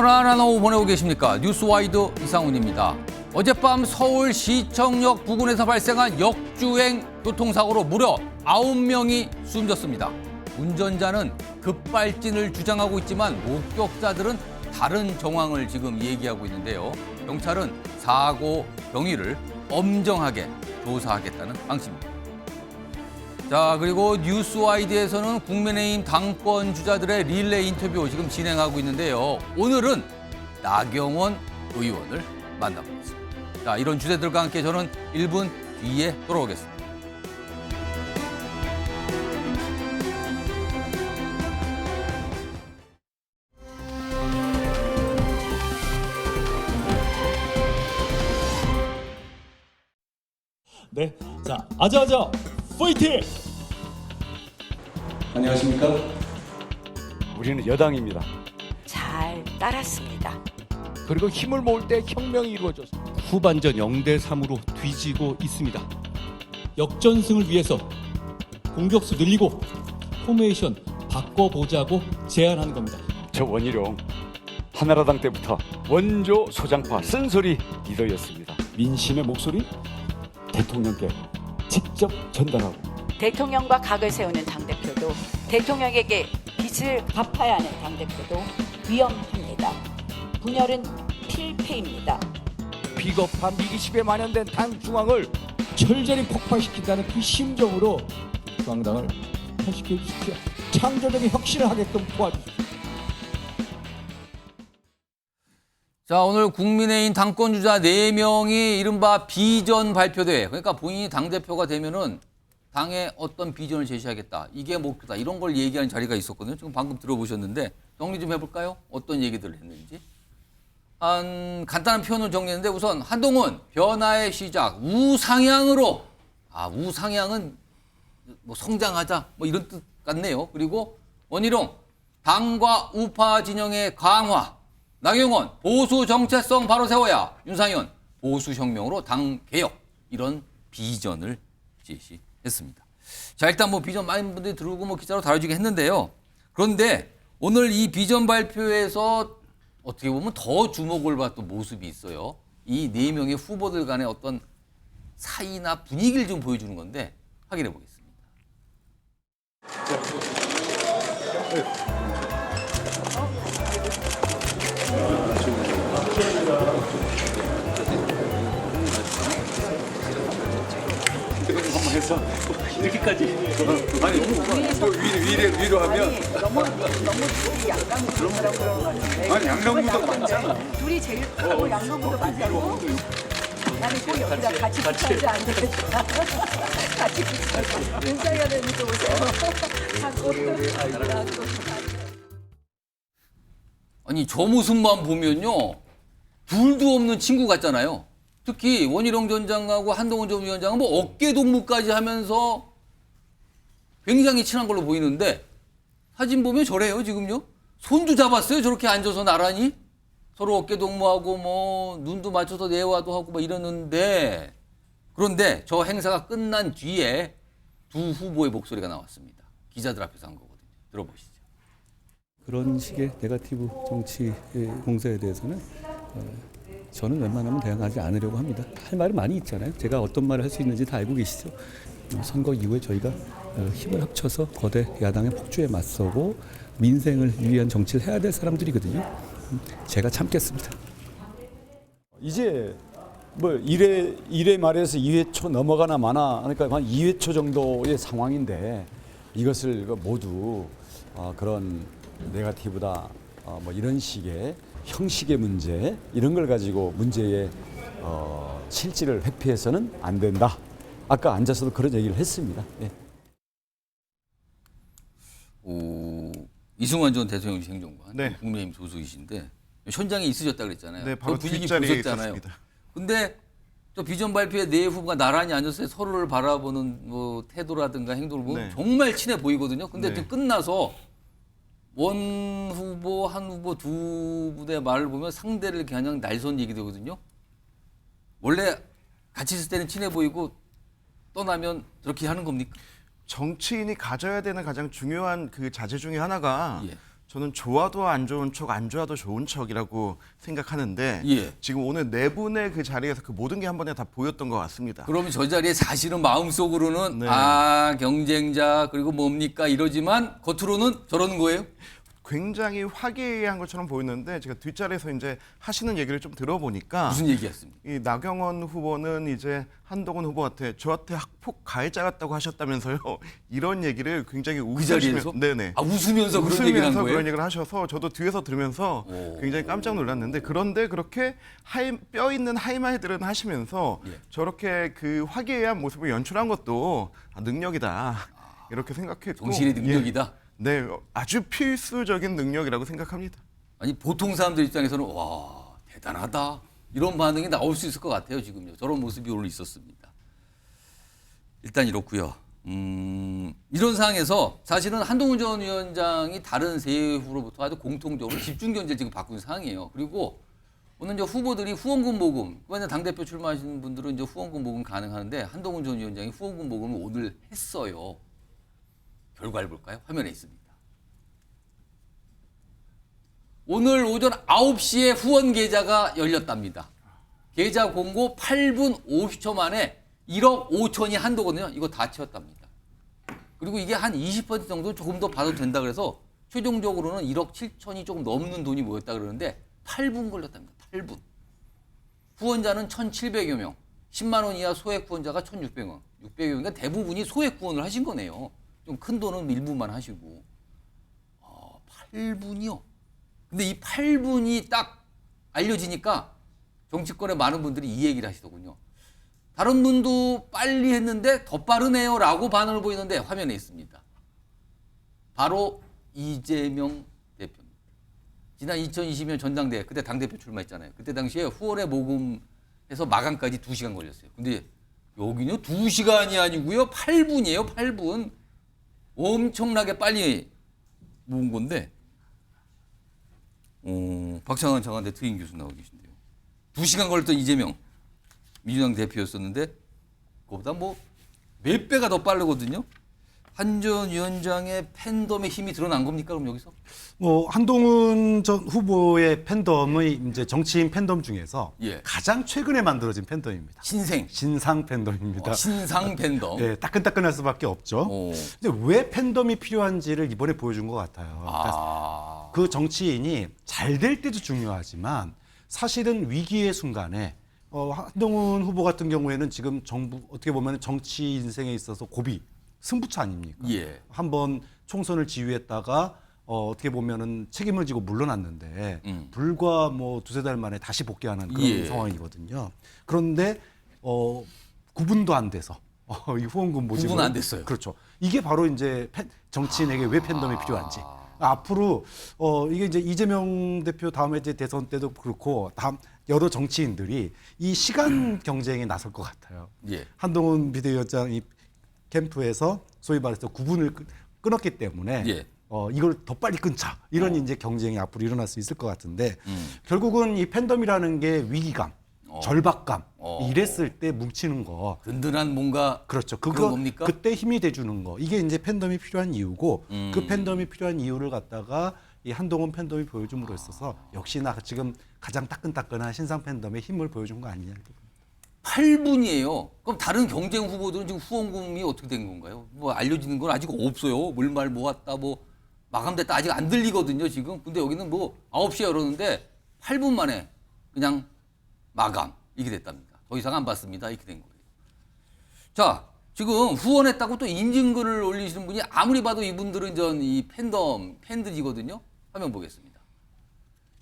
편안한 오후 보내고 계십니까? 뉴스와이드 이상훈입니다. 어젯밤 서울시청역 부근에서 발생한 역주행 교통사고로 무려 9명이 숨졌습니다. 운전자는 급발진을 주장하고 있지만 목격자들은 다른 정황을 지금 얘기하고 있는데요. 경찰은 사고 경위를 엄정하게 조사하겠다는 방침입니다. 자, 그리고 뉴스와이드에서는 국민의힘 당권 주자들의 릴레이 인터뷰 지금 진행하고 있는데요. 오늘은 나경원 의원을 만나보겠습니다. 자, 이런 주제들과 함께 저는 1분 뒤에 돌아오겠습니다. 네, 자, 아자아자 파이팅! 안녕하십니까? 우리는 여당입니다. 잘 따랐습니다. 그리고 힘을 모을 때 혁명이 이루어졌습니다. 후반전 0대3으로 뒤지고 있습니다. 역전승을 위해서 공격수 늘리고 포메이션 바꿔보자고 제안하는 겁니다. 저 원희룡 한나라당 때부터 원조 소장파 쓴소리 리더였습니다. 민심의 목소리 대통령께 직접 전달하고 대통령과 각을 세우는 당대표도 대통령에게 빚을 갚아야 하는 당대표도 위험합니다. 분열은 필패입니다. 비겁한 미기십에 만연된 당 중앙을 철저히 폭발시킨다는 그 심정으로 중앙당을 탄식해 주십시오. 창조적인 혁신을 하게끔 도와주십시오. 자, 오늘 국민의힘 당권 주자 4명이 이른바 비전 발표대회, 그러니까 본인이 당대표가 되면은 당에 어떤 비전을 제시하겠다, 이게 목표다, 이런 걸 얘기하는 자리가 있었거든요. 지금 방금 들어보셨는데 정리 좀 해볼까요? 어떤 얘기들을 했는지. 한 간단한 표현을 정리했는데, 우선 한동훈 변화의 시작 우상향으로, 우상향은 뭐 성장하자 뭐 이런 뜻 같네요. 그리고 원희룡 당과 우파 진영의 강화, 나경원 보수 정체성 바로 세워야, 윤상현 보수 혁명으로 당 개혁, 이런 비전을 제시했습니다. 자, 일단 뭐 비전 많은 분들이 들고 뭐 기사로 다뤄지게 했는데요. 그런데 오늘 이 비전 발표에서 어떻게 보면 더 주목을 받던 모습이 있어요. 이 4명의 후보들 간의 어떤 사이나 분위기를 좀 보여주는 건데 확인해 보겠습니다. 해서 이렇게까지 아니 위로 하면 너무 둘이 양강구도 그런 건데. 아니 양강구도 둘이 제일 크고 양강구도 맞다고? 나는 꼭 여기다 같이 붙여야지 안 되겠다. 같이 붙여야지. 윤상현을 믿어 오세요. 아니, 저 모습만 보면요, 둘도 없는 친구 같잖아요. 특히 원희룡 전 장하고 한동훈 전 위원장은 뭐 어깨 동무까지 하면서 굉장히 친한 걸로 보이는데, 사진 보면 저래요, 지금요. 손도 잡았어요, 저렇게 앉아서 나란히. 서로 어깨 동무하고 뭐 눈도 맞춰서 내화도 하고 막 이러는데, 그런데 저 행사가 끝난 뒤에 두 후보의 목소리가 나왔습니다. 기자들 앞에서 한 거거든요. 들어보시죠. 그런 식의 네거티브 정치 공세에 대해서는 저는 웬만하면 대응하지 않으려고 합니다. 할 말이 많이 있잖아요. 제가 어떤 말을 할 수 있는지 다 알고 계시죠. 선거 이후에 저희가 힘을 합쳐서 거대 야당의 폭주에 맞서고 민생을 위한 정치를 해야 될 사람들이거든요. 제가 참겠습니다. 이제 뭐 1회 말에서 2회 초 넘어가나 마나, 그러니까 한 2회 초 정도의 상황인데, 이것을 모두 그런 네거티브다, 뭐 이런 식의 형식의 문제, 이런 걸 가지고 문제의 실질을 회피해서는 안 된다. 아까 앉아서도 그런 얘기를 했습니다. 네. 이승만 전 대통령실 행정관, 네. 국민의힘 소속이신데 현장에 있으셨다 그랬잖아요. 네, 바로 그 분위기 뒷자리에 보셨잖아요. 있었습니다. 근데 저 비전 발표에 4 후보가 나란히 앉아서 서로를 바라보는 뭐 태도라든가 행동을 보면 네. 정말 친해 보이거든요. 근데 네. 지금 끝나서 원 후보, 한 후보, 두 분의 말을 보면 상대를 그냥 날선 얘기 되거든요. 원래 같이 있을 때는 친해 보이고 떠나면 저렇게 하는 겁니까? 정치인이 가져야 되는 가장 중요한 그 자질 중에 하나가 예. 저는 좋아도 안 좋은 척, 안 좋아도 좋은 척이라고 생각하는데 예. 지금 오늘 네 분의 그 자리에서 그 모든 게 한 번에 다 보였던 것 같습니다. 그러면 저 자리에 사실은 마음속으로는 네. 아 경쟁자 그리고 뭡니까 이러지만 겉으로는 저러는 거예요? 굉장히 화기애애한 것처럼 보였는데 제가 뒷자리에서 이제 하시는 얘기를 좀 들어보니까 무슨 얘기였습니까? 이 나경원 후보는 이제 한동훈 후보한테 저한테 학폭 가해자 같다고 하셨다면서요. 이런 얘기를 굉장히 그 자리에서? 네네. 아 웃으면서 그런 얘기를 한 웃으면서 거예요? 그런 얘기를 하셔서 저도 뒤에서 들으면서 오. 굉장히 깜짝 놀랐는데 그런데 그렇게 뼈 있는 하이마이들은 하시면서 예. 저렇게 그 화기애애한 모습을 연출한 것도 능력이다 이렇게 생각했고 정신의 능력이다. 네, 아주 필수적인 능력이라고 생각합니다. 아니 보통 사람들 입장에서는 와 대단하다 이런 반응이 나올 수 있을 것 같아요 지금요. 저런 모습이 오늘 있었습니다. 일단 이렇고요. 이런 상황에서 사실은 한동훈 전 위원장이 다른 세 후로부터 아주 공통적으로 집중 견제를 지금 바꾼 상황이에요. 그리고 오늘 이제 후보들이 후원금 모금, 만약 당대표 출마하시는 분들은 이제 후원금 모금 가능하는데 한동훈 전 위원장이 후원금 모금을 오늘 했어요. 결과를 볼까요? 화면에 있습니다. 오늘 오전 9시에 후원 계좌가 열렸답니다. 계좌 공고 8분 50초 만에 1억 5천이 한도거든요. 이거 다 채웠답니다. 그리고 이게 한 20% 정도 조금 더 받아도 된다 그래서 최종적으로는 1억 7천이 조금 넘는 돈이 모였다 그러는데 8분 걸렸답니다. 8분. 후원자는 1,700여 명, 10만 원 이하 소액 후원자가 1,600명, 600여 명이니까 대부분이 소액 후원을 하신 거네요. 좀 큰 돈은 일부만 하시고. 8분이요. 근데 이 8분이 딱 알려지니까 정치권의 많은 분들이 이 얘기를 하시더군요. 다른 분도 빨리 했는데 더 빠르네요 라고 반응을 보이는데 화면에 있습니다. 바로 이재명 대표입니다. 지난 2020년 전당대회 그때 당대표 출마했잖아요. 그때 당시에 후원회 모금해서 마감까지 2시간 걸렸어요. 근데 여기는 2시간이 아니고요. 8분이에요. 8분. 엄청나게 빨리 모은 건데 박창환 장관대 트임 교수 나오고 계신데요. 2시간 걸렸던 이재명 민주당 대표였었는데 그거보다 뭐 몇 배가 더 빠르거든요. 한 전 위원장의 팬덤의 힘이 드러난 겁니까? 그럼 여기서? 뭐 한동훈 전 후보의 팬덤의 이제 정치인 팬덤 중에서 예. 가장 최근에 만들어진 팬덤입니다. 신상 팬덤입니다. 신상 팬덤. 네, 따끈따끈할 수밖에 없죠. 오. 근데 왜 팬덤이 필요한지를 이번에 보여준 것 같아요. 그러니까 그 정치인이 잘 될 때도 중요하지만 사실은 위기의 순간에 한동훈 후보 같은 경우에는 지금 정부 어떻게 보면 정치 인생에 있어서 고비 승부처 아닙니까? 예. 한번 총선을 지휘했다가 어떻게 보면은 책임을 지고 물러났는데 불과 뭐 두세 달 만에 다시 복귀하는 그런 예. 상황이거든요. 그런데 구분도 안 돼서 이 후원금 모집을 구분 안 됐어요. 그렇죠. 이게 바로 이제 정치인에게 왜 팬덤이 필요한지. 앞으로 이게 이제 이재명 대표 다음에 이제 대선 때도 그렇고 다음 여러 정치인들이 이 시간 경쟁에 나설 것 같아요. 예. 한동훈 비대위원장이 캠프에서 소위 말해서 구분을 끊었기 때문에 예. 이걸 더 빨리 끊자 이런 이제 경쟁이 앞으로 일어날 수 있을 것 같은데 결국은 이 팬덤이라는 게 위기감, 절박감 이랬을 때 뭉치는 거. 든든한 뭔가 그렇죠. 그런 그거 겁니까? 그때 힘이 돼주는 거. 이게 이제 팬덤이 필요한 이유고 그 팬덤이 필요한 이유를 갖다가 이 한동훈 팬덤이 보여줌으로 있어서 역시나 지금 가장 따끈따끈한 신상 팬덤의 힘을 보여준 거 아니냐. 8분이에요. 그럼 다른 경쟁 후보들은 지금 후원금이 어떻게 된 건가요? 뭐 알려지는 건 아직 없어요. 물말 모았다 뭐 마감됐다 아직 안 들리거든요 지금. 근데 여기는 뭐 9시에 열었는데 8분 만에 그냥 마감 이렇게 됐답니다. 더 이상 안 받습니다 이렇게 된 거예요. 자 지금 후원했다고 또 인증글을 올리시는 분이 아무리 봐도 이분들은 전 이 팬들이거든요. 화면 보겠습니다.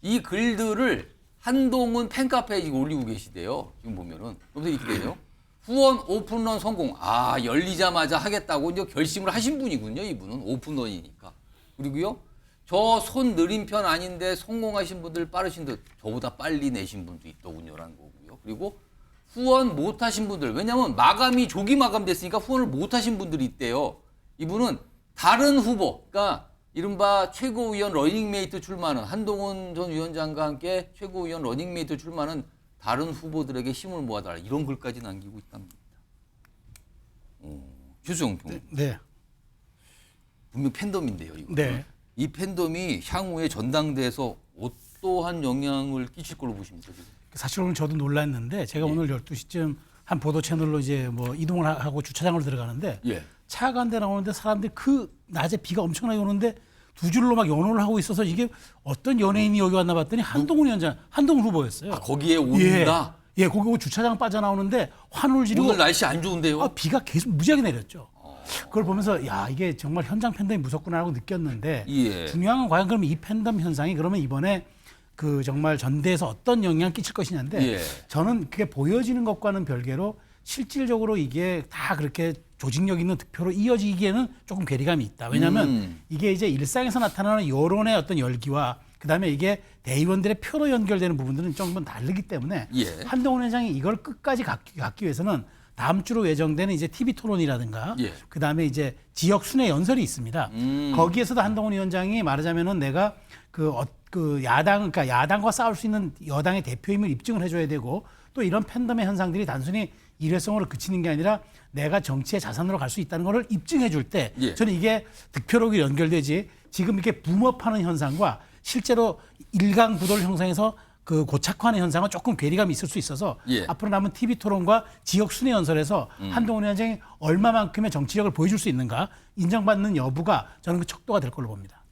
이 글들을 한동훈 팬카페에 지금 올리고 계시대요. 지금 보면은. 여기서 이렇게 돼요. 후원 오픈런 성공. 열리자마자 하겠다고 이제 결심을 하신 분이군요. 이분은 오픈런이니까. 그리고요. 저 손 느린 편 아닌데 성공하신 분들 빠르신 듯 저보다 빨리 내신 분도 있더군요라는 거고요. 그리고 후원 못 하신 분들. 왜냐하면 마감이 조기 마감됐으니까 후원을 못 하신 분들이 있대요. 이분은 다른 후보, 그러니까 이른바 최고위원 러닝메이트 출마하는 한동훈 전 위원장과 함께 최고위원 러닝메이트 출마하는 다른 후보들에게 힘을 모아달라 이런 글까지 남기고 있답니다. 최수영 평 네. 분명 팬덤인데요. 이거. 네. 이 팬덤이 향후에 전당대에서 어떠한 영향을 끼칠 걸로 보십니까? 지금? 사실 오늘 저도 놀랐는데 제가 오늘 12시쯤 한 보도 채널로 이제 뭐 이동을 하고 주차장으로 들어가는데 예. 차가 한 대 나오는데 사람들이 그 낮에 비가 엄청나게 오는데 두 줄로 막 연호를 하고 있어서 이게 어떤 연예인이 여기 왔나 봤더니 한동훈 위원장, 한동훈 후보였어요. 아, 거기에 온다? 예, 거기 주차장 빠져나오는데 환호를 지르고 오늘 날씨 안 좋은데요? 비가 계속 무지하게 내렸죠. 그걸 보면서 야 이게 정말 현장 팬덤이 무섭구나라고 느꼈는데 예. 중요한 건 과연 그럼 이 팬덤 현상이 그러면 이번에 그 정말 전대에서 어떤 영향을 끼칠 것이냐인데 예. 저는 그게 보여지는 것과는 별개로 실질적으로 이게 다 그렇게 조직력 있는 득표로 이어지기에는 조금 괴리감이 있다. 왜냐하면 이게 이제 일상에서 나타나는 여론의 어떤 열기와 그다음에 이게 대의원들의 표로 연결되는 부분들은 조금 다르기 때문에 예. 한동훈 회장이 이걸 끝까지 갖기 위해서는 다음 주로 예정되는 이제 TV 토론이라든가 예. 그다음에 이제 지역 순회 연설이 있습니다. 거기에서도 한동훈 위원장이 말하자면은 내가 그 야당 그러니까 야당과 싸울 수 있는 여당의 대표임을 입증을 해줘야 되고 또 이런 팬덤의 현상들이 단순히 일회성으로 그치는 게 아니라 내가 정치의 자산으로 갈 수 있다는 것을 입증해 줄 때 예. 저는 이게 득표력이 연결되지 지금 이렇게 붐업하는 현상과 실제로 일강구도를 형성해서 그 고착화하는 현상은 조금 괴리감이 있을 수 있어서 예. 앞으로 남은 TV 토론과 지역 순회 연설에서 한동훈 위원장이 얼마만큼의 정치력을 보여줄 수 있는가 인정받는 여부가 저는 그 척도가 될 걸로 봅니다.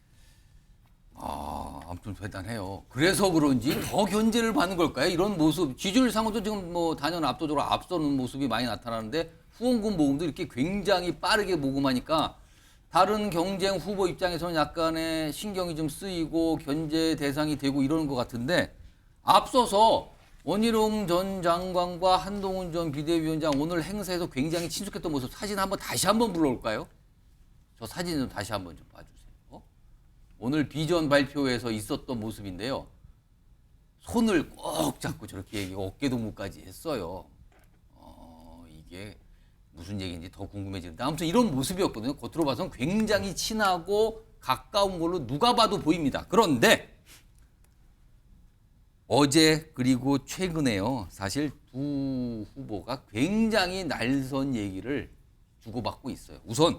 아, 아무튼 대단해요. 그래서 그런지 더 견제를 받는 걸까요? 이런 모습, 지지율상으로도 지금 뭐 단연 압도적으로 앞서는 모습이 많이 나타나는데 후원금 모금도 이렇게 굉장히 빠르게 모금하니까 다른 경쟁 후보 입장에서는 약간의 신경이 좀 쓰이고 견제 대상이 되고 이러는 것 같은데 앞서서 원희룡 전 장관과 한동훈 전 비대위원장 오늘 행사에서 굉장히 친숙했던 모습 사진 다시 한번 불러올까요? 저 사진 좀 다시 한번 좀 봐주세요. 오늘 비전 발표에서 있었던 모습인데요. 손을 꼭 잡고 저렇게 어깨 동무까지 했어요. 이게 무슨 얘기인지 더 궁금해지는데 아무튼 이런 모습이었거든요. 겉으로 봐서는 굉장히 친하고 가까운 걸로 누가 봐도 보입니다. 그런데 어제 그리고 최근에요. 사실 두 후보가 굉장히 날선 얘기를 주고받고 있어요. 우선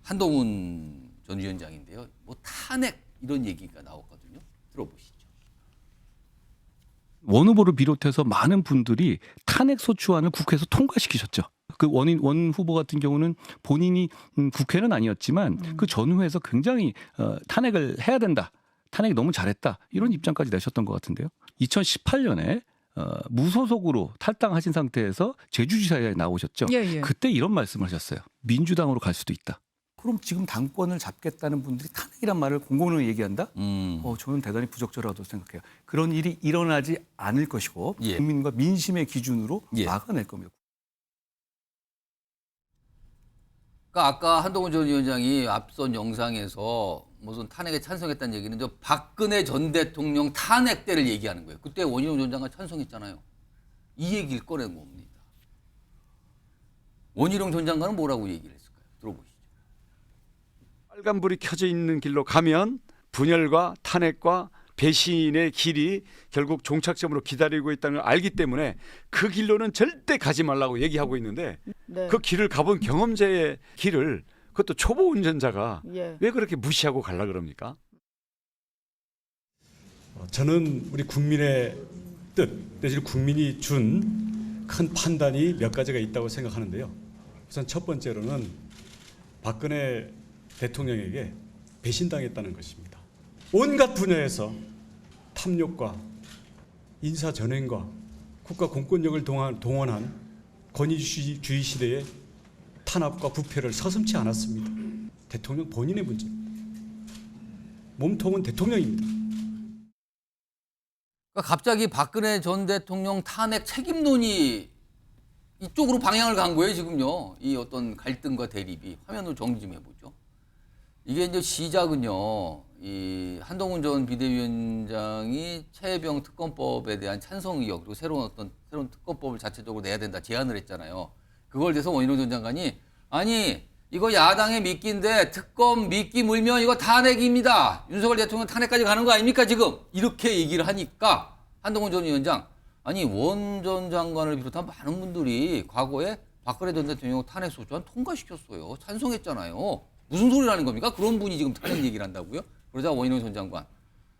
한동훈 전 위원장인데요. 뭐 탄핵 이런 얘기가 나왔거든요. 들어보시죠. 원 후보를 비롯해서 많은 분들이 탄핵 소추안을 국회에서 통과시키셨죠. 그 원 후보 같은 경우는 본인이 국회는 아니었지만 그 전후에서 굉장히 탄핵을 해야 된다. 탄핵이 너무 잘했다. 이런 입장까지 내셨던 것 같은데요. 2018년에 무소속으로 탈당하신 상태에서 제주지사에 나오셨죠. 예. 그때 이런 말씀을 하셨어요. 민주당으로 갈 수도 있다. 그럼 지금 당권을 잡겠다는 분들이 탄핵이란 말을 공공으로 얘기한다? 저는 대단히 부적절하다고 생각해요. 그런 일이 일어나지 않을 것이고 예. 국민과 민심의 기준으로 예. 막아낼 겁니다. 그러니까 아까 한동훈 전 위원장이 앞선 영상에서 무슨 탄핵에 찬성했다는 얘기는 저 박근혜 전 대통령 탄핵 때를 얘기하는 거예요. 그때 원희룡 전 장관 찬성했잖아요. 이 얘기를 꺼낸 겁니다. 원희룡 전 장관은 뭐라고 얘기를 했을까요? 들어보시죠. 빨간불이 켜져 있는 길로 가면 분열과 탄핵과 배신의 길이 결국 종착점으로 기다리고 있다는 걸 알기 때문에 그 길로는 절대 가지 말라고 얘기하고 있는데 네. 그 길을 가본 경험자의 길을 그것도 초보 운전자가 예. 왜 그렇게 무시하고 가려 그럽니까? 저는 우리 국민의 뜻 내지는 국민이 준 큰 판단이 몇 가지가 있다고 생각하는데요. 우선 첫 번째로는 박근혜 대통령에게 배신당했다는 것입니다. 온갖 분야에서 탐욕과 인사전횡과 국가 공권력을 동원한 권위주의 시대의 탄압과 부패를 서슴지 않았습니다. 대통령 본인의 문제입니다. 몸통은 대통령입니다. 그러니까 갑자기 박근혜 전 대통령 탄핵 책임론이 이쪽으로 방향을 간 거예요, 지금요. 이 어떤 갈등과 대립이. 화면으로 정리 좀 해보죠. 이게 이제 시작은요, 이 한동훈 전 비대위원장이 최혜병 특검법에 대한 찬성 의혹, 그리고 새로운 특검법을 자체적으로 내야 된다 제안을 했잖아요. 그걸 대해서 원희룡 전 장관이 아니, 이거 야당의 미끼인데 특검 미끼 물면 이거 탄핵입니다. 윤석열 대통령 탄핵까지 가는 거 아닙니까, 지금? 이렇게 얘기를 하니까 한동훈 전 위원장, 아니, 원 전 장관을 비롯한 많은 분들이 과거에 박근혜 전 대통령 탄핵 소추안 통과시켰어요. 찬성했잖아요. 무슨 소리라는 겁니까? 그런 분이 지금 탄핵 얘기를 한다고요? 그러자 원희룡 전 장관.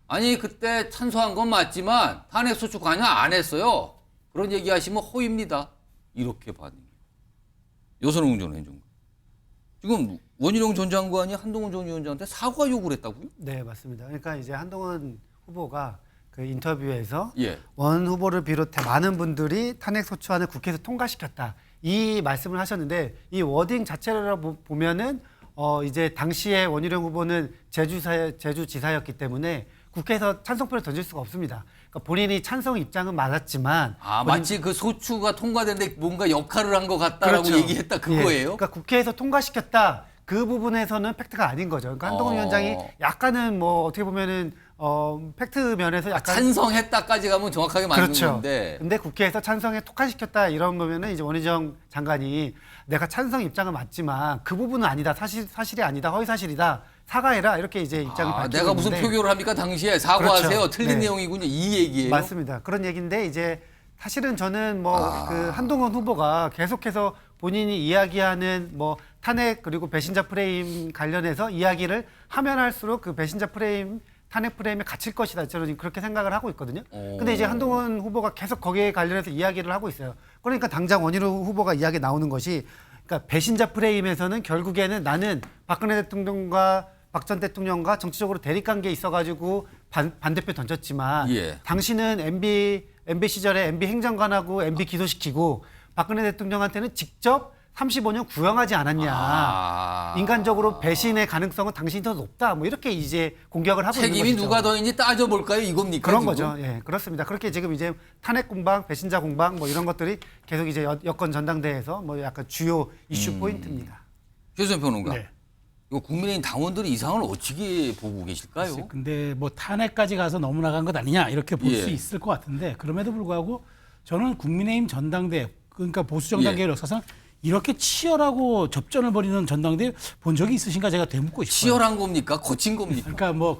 아니 그때 찬성한 건 맞지만 탄핵소추 관여 안 했어요. 그런 얘기하시면 허위입니다. 이렇게 반응해요. 여선홍 전 행정관. 지금 원희룡 전 장관이 한동훈 전 위원장한테 사과 요구를 했다고요? 네, 맞습니다. 그러니까 이제 한동훈 후보가 그 인터뷰에서 예. 원 후보를 비롯해 많은 분들이 탄핵 소추안을 국회에서 통과시켰다. 이 말씀을 하셨는데 이 워딩 자체를 보면은 이제 당시에 원희룡 후보는 제주지사였기 때문에 국회에서 찬성표를 던질 수가 없습니다. 그러니까 본인이 찬성 입장은 맞았지만 마치 그 소추가 통과됐는데 뭔가 역할을 한 것 같다라고 그렇죠. 얘기했다 그거예요? 예. 그러니까 국회에서 통과시켰다. 그 부분에서는 팩트가 아닌 거죠. 그러니까 한동훈 위원장이 약간은 뭐 어떻게 보면은 팩트 면에서 약간 찬성했다까지 가면 정확하게 맞는 그렇죠. 건데. 근데 국회에서 찬성에 통과시켰다 이런 거면은 이제 원희정 장관이 내가 찬성 입장은 맞지만 그 부분은 아니다. 사실이 아니다. 허위 사실이다. 사과해라. 이렇게 이제 입장을 밝히고 내가 무슨 있는데 표결을 합니까 당시에 사과하세요. 그렇죠. 틀린 네. 내용이군요. 이 얘기예요. 맞습니다. 그런 얘기인데 이제 사실은 저는 그 한동훈 후보가 계속해서 본인이 이야기하는 뭐 탄핵 그리고 배신자 프레임 관련해서 이야기를 하면 할수록 그 배신자 프레임 탄핵 프레임에 갇힐 것이다. 저는 그렇게 생각을 하고 있거든요. 근데 이제 한동훈 후보가 계속 거기에 관련해서 이야기를 하고 있어요. 그러니까 당장 원희룡 후보가 이야기 나오는 것이 그러니까 배신자 프레임에서는 결국에는 나는 박근혜 대통령과 박 전 대통령과 정치적으로 대립관계에 있어가지고 반대표 던졌지만 당신은 MB 시절에 MB 행정관하고 MB 기소시키고 박근혜 대통령한테는 직접 35년 구형하지 않았냐. 인간적으로 배신의 가능성은 당신이 더 높다. 뭐 이렇게 이제 공격을 하고 있는 것이죠. 책임이 누가 더 있는지 따져볼까요? 이겁니까? 그런 지금? 거죠. 예, 그렇습니다. 그렇게 지금 이제 탄핵 공방, 배신자 공방 뭐 이런 것들이 계속 이제 여권 전당대회에서 뭐 약간 주요 이슈 포인트입니다. 최수연 평론가. 네. 이거 국민의힘 당원들이 이 상황을 어떻게 보고 계실까요? 근데 뭐 탄핵까지 가서 너무 나간 것 아니냐 이렇게 볼 수 예. 있을 것 같은데 그럼에도 불구하고 저는 국민의힘 전당대회 그러니까 보수 정당계 역사상 이렇게 치열하고 접전을 벌이는 전당대회 본 적이 있으신가 제가 되묻고 싶어요. 치열한 겁니까? 거친 겁니까? 그러니까 뭐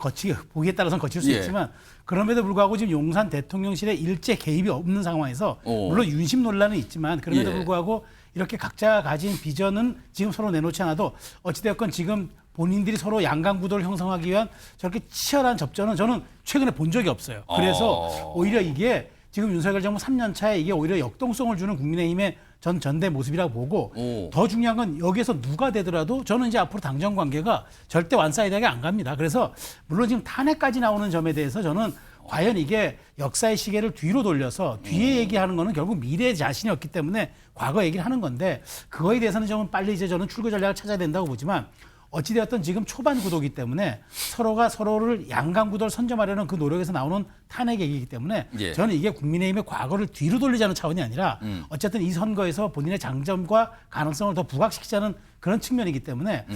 보기에 따라서는 거칠 수 예. 있지만 그럼에도 불구하고 지금 용산 대통령실에 일제 개입이 없는 상황에서 물론 윤심 논란은 있지만 그럼에도 불구하고 이렇게 각자 가진 비전은 지금 서로 내놓지 않아도 어찌되었건 지금 본인들이 서로 양강구도를 형성하기 위한 저렇게 치열한 접전은 저는 최근에 본 적이 없어요. 그래서 오히려 이게 지금 윤석열 정부 3년 차에 이게 오히려 역동성을 주는 국민의힘의 전대 모습이라고 보고 더 중요한 건 여기에서 누가 되더라도 저는 이제 앞으로 당정 관계가 절대 완사이드하게 안 갑니다. 그래서 물론 지금 탄핵까지 나오는 점에 대해서 저는 과연 이게 역사의 시계를 뒤로 돌려서 뒤에 얘기하는 거는 결국 미래의 자신이 없기 때문에 과거 얘기를 하는 건데 그거에 대해서는 좀 빨리 이제 저는 출구 전략을 찾아야 된다고 보지만 어찌되었든 지금 초반 구도이기 때문에 서로가 서로를 양강구도를 선점하려는 그 노력에서 나오는 탄핵 얘기이기 때문에 저는 이게 국민의힘의 과거를 뒤로 돌리자는 차원이 아니라 어쨌든 이 선거에서 본인의 장점과 가능성을 더 부각시키자는 그런 측면이기 때문에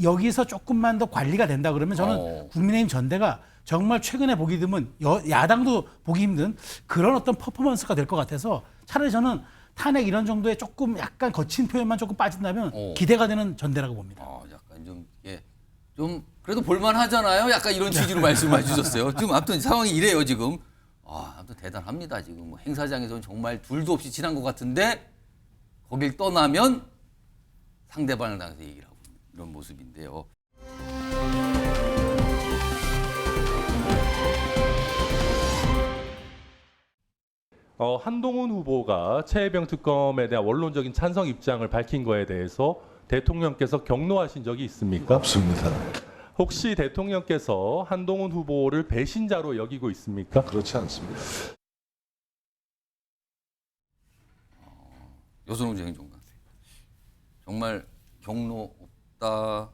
여기서 조금만 더 관리가 된다 그러면 저는 국민의힘 전대가 정말 최근에 보기 드문 야당도 보기 힘든 그런 어떤 퍼포먼스가 될 것 같아서 차라리 저는 탄핵 이런 정도의 조금 약간 거친 표현만 조금 빠진다면 기대가 되는 전대라고 봅니다. 약간 좀 그래도 볼만하잖아요. 약간 이런 취지로 말씀해 주셨어요. 지금 아무튼 상황이 이래요 지금. 아무튼 대단합니다 지금. 뭐 행사장에서는 정말 둘도 없이 지난 것 같은데 거길 떠나면 상대방을 당해서 얘기를 하고 있는 이런 모습인데요. 한동훈 후보가 최혜병 특검에 대한 원론적인 찬성 입장을 밝힌 거에 대해서 대통령께서 격노하신 적이 있습니까? 없습니다. 혹시 대통령께서 한동훈 후보를 배신자로 여기고 있습니까? 그렇지 않습니다. 여선홍 행정관. 정말 격노 없다.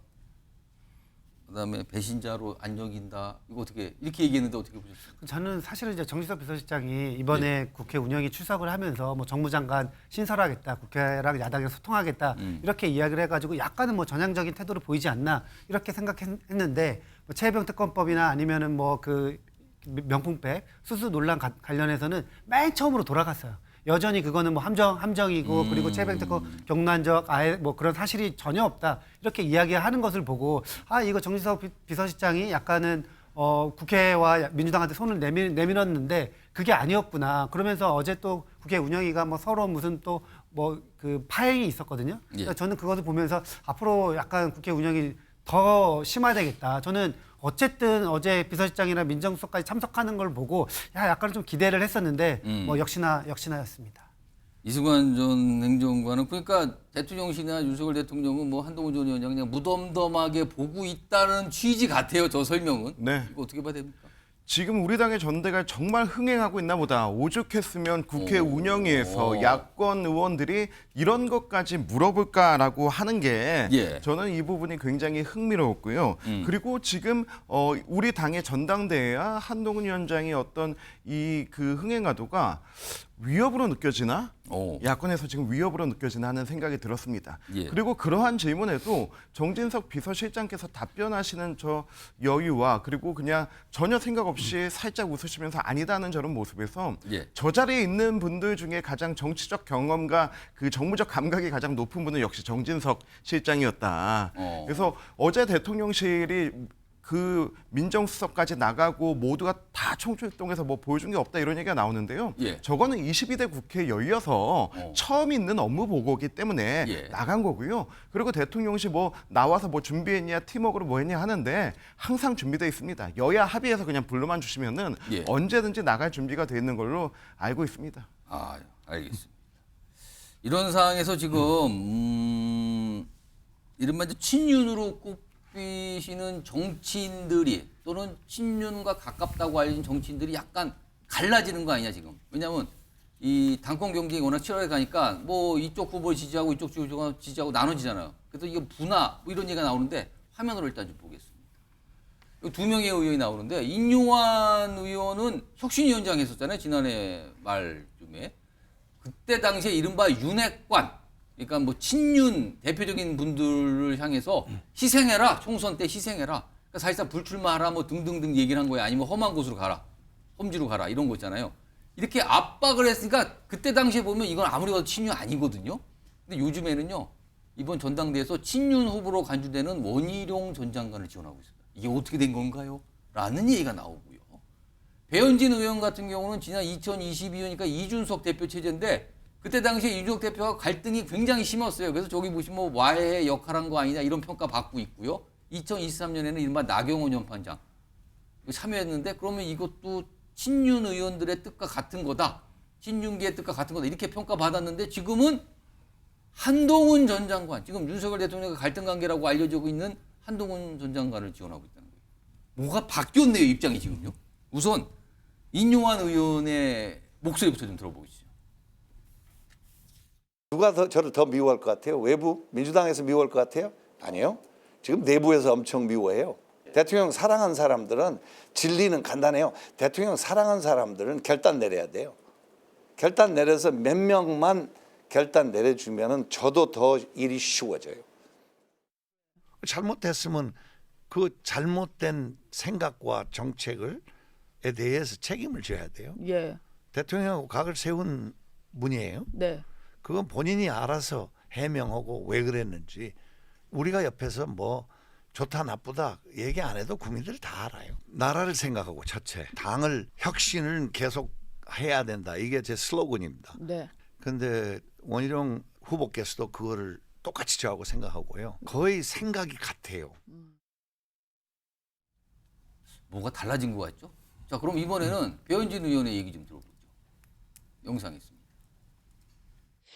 그다음에 배신자로 안 여긴다. 이거 어떻게 이렇게 얘기했는데 어떻게 보셨어요? 저는 사실은 이제 정진석 비서실장이 이번에 국회 운영위 출석을 하면서 뭐 정무장관 신설하겠다, 국회랑 야당이랑 소통하겠다 이렇게 이야기를 해가지고 약간은 뭐 전향적인 태도를 보이지 않나 이렇게 생각했는데 뭐 최혜병 특검법이나 아니면은 뭐 그 명품백 수수 논란 관련해서는 맨 처음으로 돌아갔어요. 여전히 그거는 뭐 함정이고 그리고 최혜병 특검 경란적 아예 뭐 그런 사실이 전혀 없다 이렇게 이야기하는 것을 보고 이거 정진석 비서실장이 약간은 국회와 민주당한테 손을 내밀었는데 그게 아니었구나. 그러면서 어제 또 국회 운영위가 뭐 서로 무슨 또 뭐 그 파행이 있었거든요. 그러니까 저는 그것을 보면서 앞으로 약간 국회 운영이 더 심화되겠다. 저는 어쨌든 어제 비서실장이나 민정수석까지 참석하는 걸 보고 약간 좀 기대를 했었는데 뭐 역시나였습니다. 이승만 전 행정관은 그러니까 대통령실이나 윤석열 대통령은 뭐 한동훈 전 위원장 그냥 무덤덤하게 보고 있다는 취지 같아요. 저 설명은. 네. 이거 어떻게 봐야 됩니까? 지금 우리 당의 전대가 정말 흥행하고 있나 보다. 오죽했으면 국회 운영위에서 야권 의원들이 이런 것까지 물어볼까라고 하는 게 저는 이 부분이 굉장히 흥미로웠고요. 그리고 지금 우리 당의 전당대회와 한동훈 위원장의 어떤 이 그 흥행하도가 위협으로 느껴지나? 야권에서 지금 위협으로 느껴지나 하는 생각이 들었습니다. 그리고 그러한 질문에도 정진석 비서실장께서 답변하시는 저 여유와 그리고 그냥 전혀 생각 없이 살짝 웃으시면서 아니다는 저런 모습에서 저 자리에 있는 분들 중에 가장 정치적 경험과 그 정무적 감각이 가장 높은 분은 역시 정진석 실장이었다. 그래서 어제 대통령실이 그 민정수석까지 나가고 모두가 다 총출동해서 뭐 보여준 게 없다 이런 얘기가 나오는데요. 저거는 22대 국회에 열려서 처음 있는 업무 보고이기 때문에 나간 거고요. 그리고 대통령실 뭐 나와서 뭐 준비했냐 팀워크로 뭐 했냐 하는데 항상 준비되어 있습니다. 여야 합의해서 그냥 불러만 주시면은 언제든지 나갈 준비가 되어 있는 걸로 알고 있습니다. 아, 알겠습니다. 이런 상황에서 지금 이른바 이제 친윤으로 꼽히시는 정치인들이 또는 친윤과 가깝다고 알려진 정치인들이 약간 갈라지는 거 아니냐 지금. 왜냐하면 이 당권 경쟁이 워낙 치열하게 가니까 뭐 이쪽 후보 지지하고 이쪽 후보 지지하고 나눠지잖아요. 그래서 이거 분화 뭐 이런 얘기가 나오는데 화면으로 일단 좀 보겠습니다. 두 명의 의원이 나오는데 인요한 의원은 혁신위원장 했었잖아요. 지난해 말쯤에. 그때 당시에 이른바 윤핵관, 그러니까 뭐 친윤 대표적인 분들을 향해서 희생해라, 총선 때 희생해라. 그러니까 사실상 불출마하라 뭐 등등등 얘기를 한 거예요. 아니면 험한 곳으로 가라, 험지로 가라 이런 거 있잖아요. 이렇게 압박을 했으니까 그때 당시에 보면 이건 아무리 봐도 친윤 아니거든요. 근데 요즘에는요 이번 전당대회에서 친윤 후보로 간주되는 원희룡 전 장관을 지원하고 있습니다. 이게 어떻게 된 건가요? 라는 얘기가 나오고요. 배현진 의원 같은 경우는 지난 2022년이니까 이준석 대표 체제인데 그때 당시에 이준석 대표와 갈등이 굉장히 심했어요. 그래서 저기 보시면 뭐 와해의 역할한 거 아니냐 이런 평가 받고 있고요. 2023년에는 이른바 나경원 연판장 참여했는데 그러면 이것도 친윤 의원들의 뜻과 같은 거다. 친윤계의 뜻과 같은 거다. 이렇게 평가받았는데 지금은 한동훈 전 장관, 지금 윤석열 대통령과 갈등 관계라고 알려지고 있는 한동훈 전 장관을 지원하고 있다는 거예요. 뭐가 바뀌었네요, 입장이 지금요. 우선 인요한 의원의 목소리부터 좀 들어보시죠. 누가 저를 더 미워할 것 같아요? 외부 민주당에서 미워할 것 같아요? 아니요. 지금 내부에서 엄청 미워해요. 대통령 사랑하는 사람들은 진리는 간단해요. 대통령 사랑하는 사람들은 결단 내려야 돼요. 결단 내려서 몇 명만 결단 내려주면은 저도 더 일이 쉬워져요. 잘못했으면 그 잘못된 생각과 정책에 대해서 책임을 져야 돼요. 대통령하고 각을 세운 분이에요. 그건 본인이 알아서 해명하고 왜 그랬는지 우리가 옆에서 뭐 좋다 나쁘다 얘기 안 해도 국민들이 다 알아요. 나라를 생각하고 첫째 당을 혁신을 계속 해야 된다. 이게 제 슬로건입니다. 그런데 원희룡 후보께서도 그거를 똑같이 저하고 생각하고요. 거의 생각이 같아요. 뭐가 달라진 것 같죠? 자, 그럼 이번에는 배현진 의원의 얘기 좀 들어보죠. 영상이 있습니다.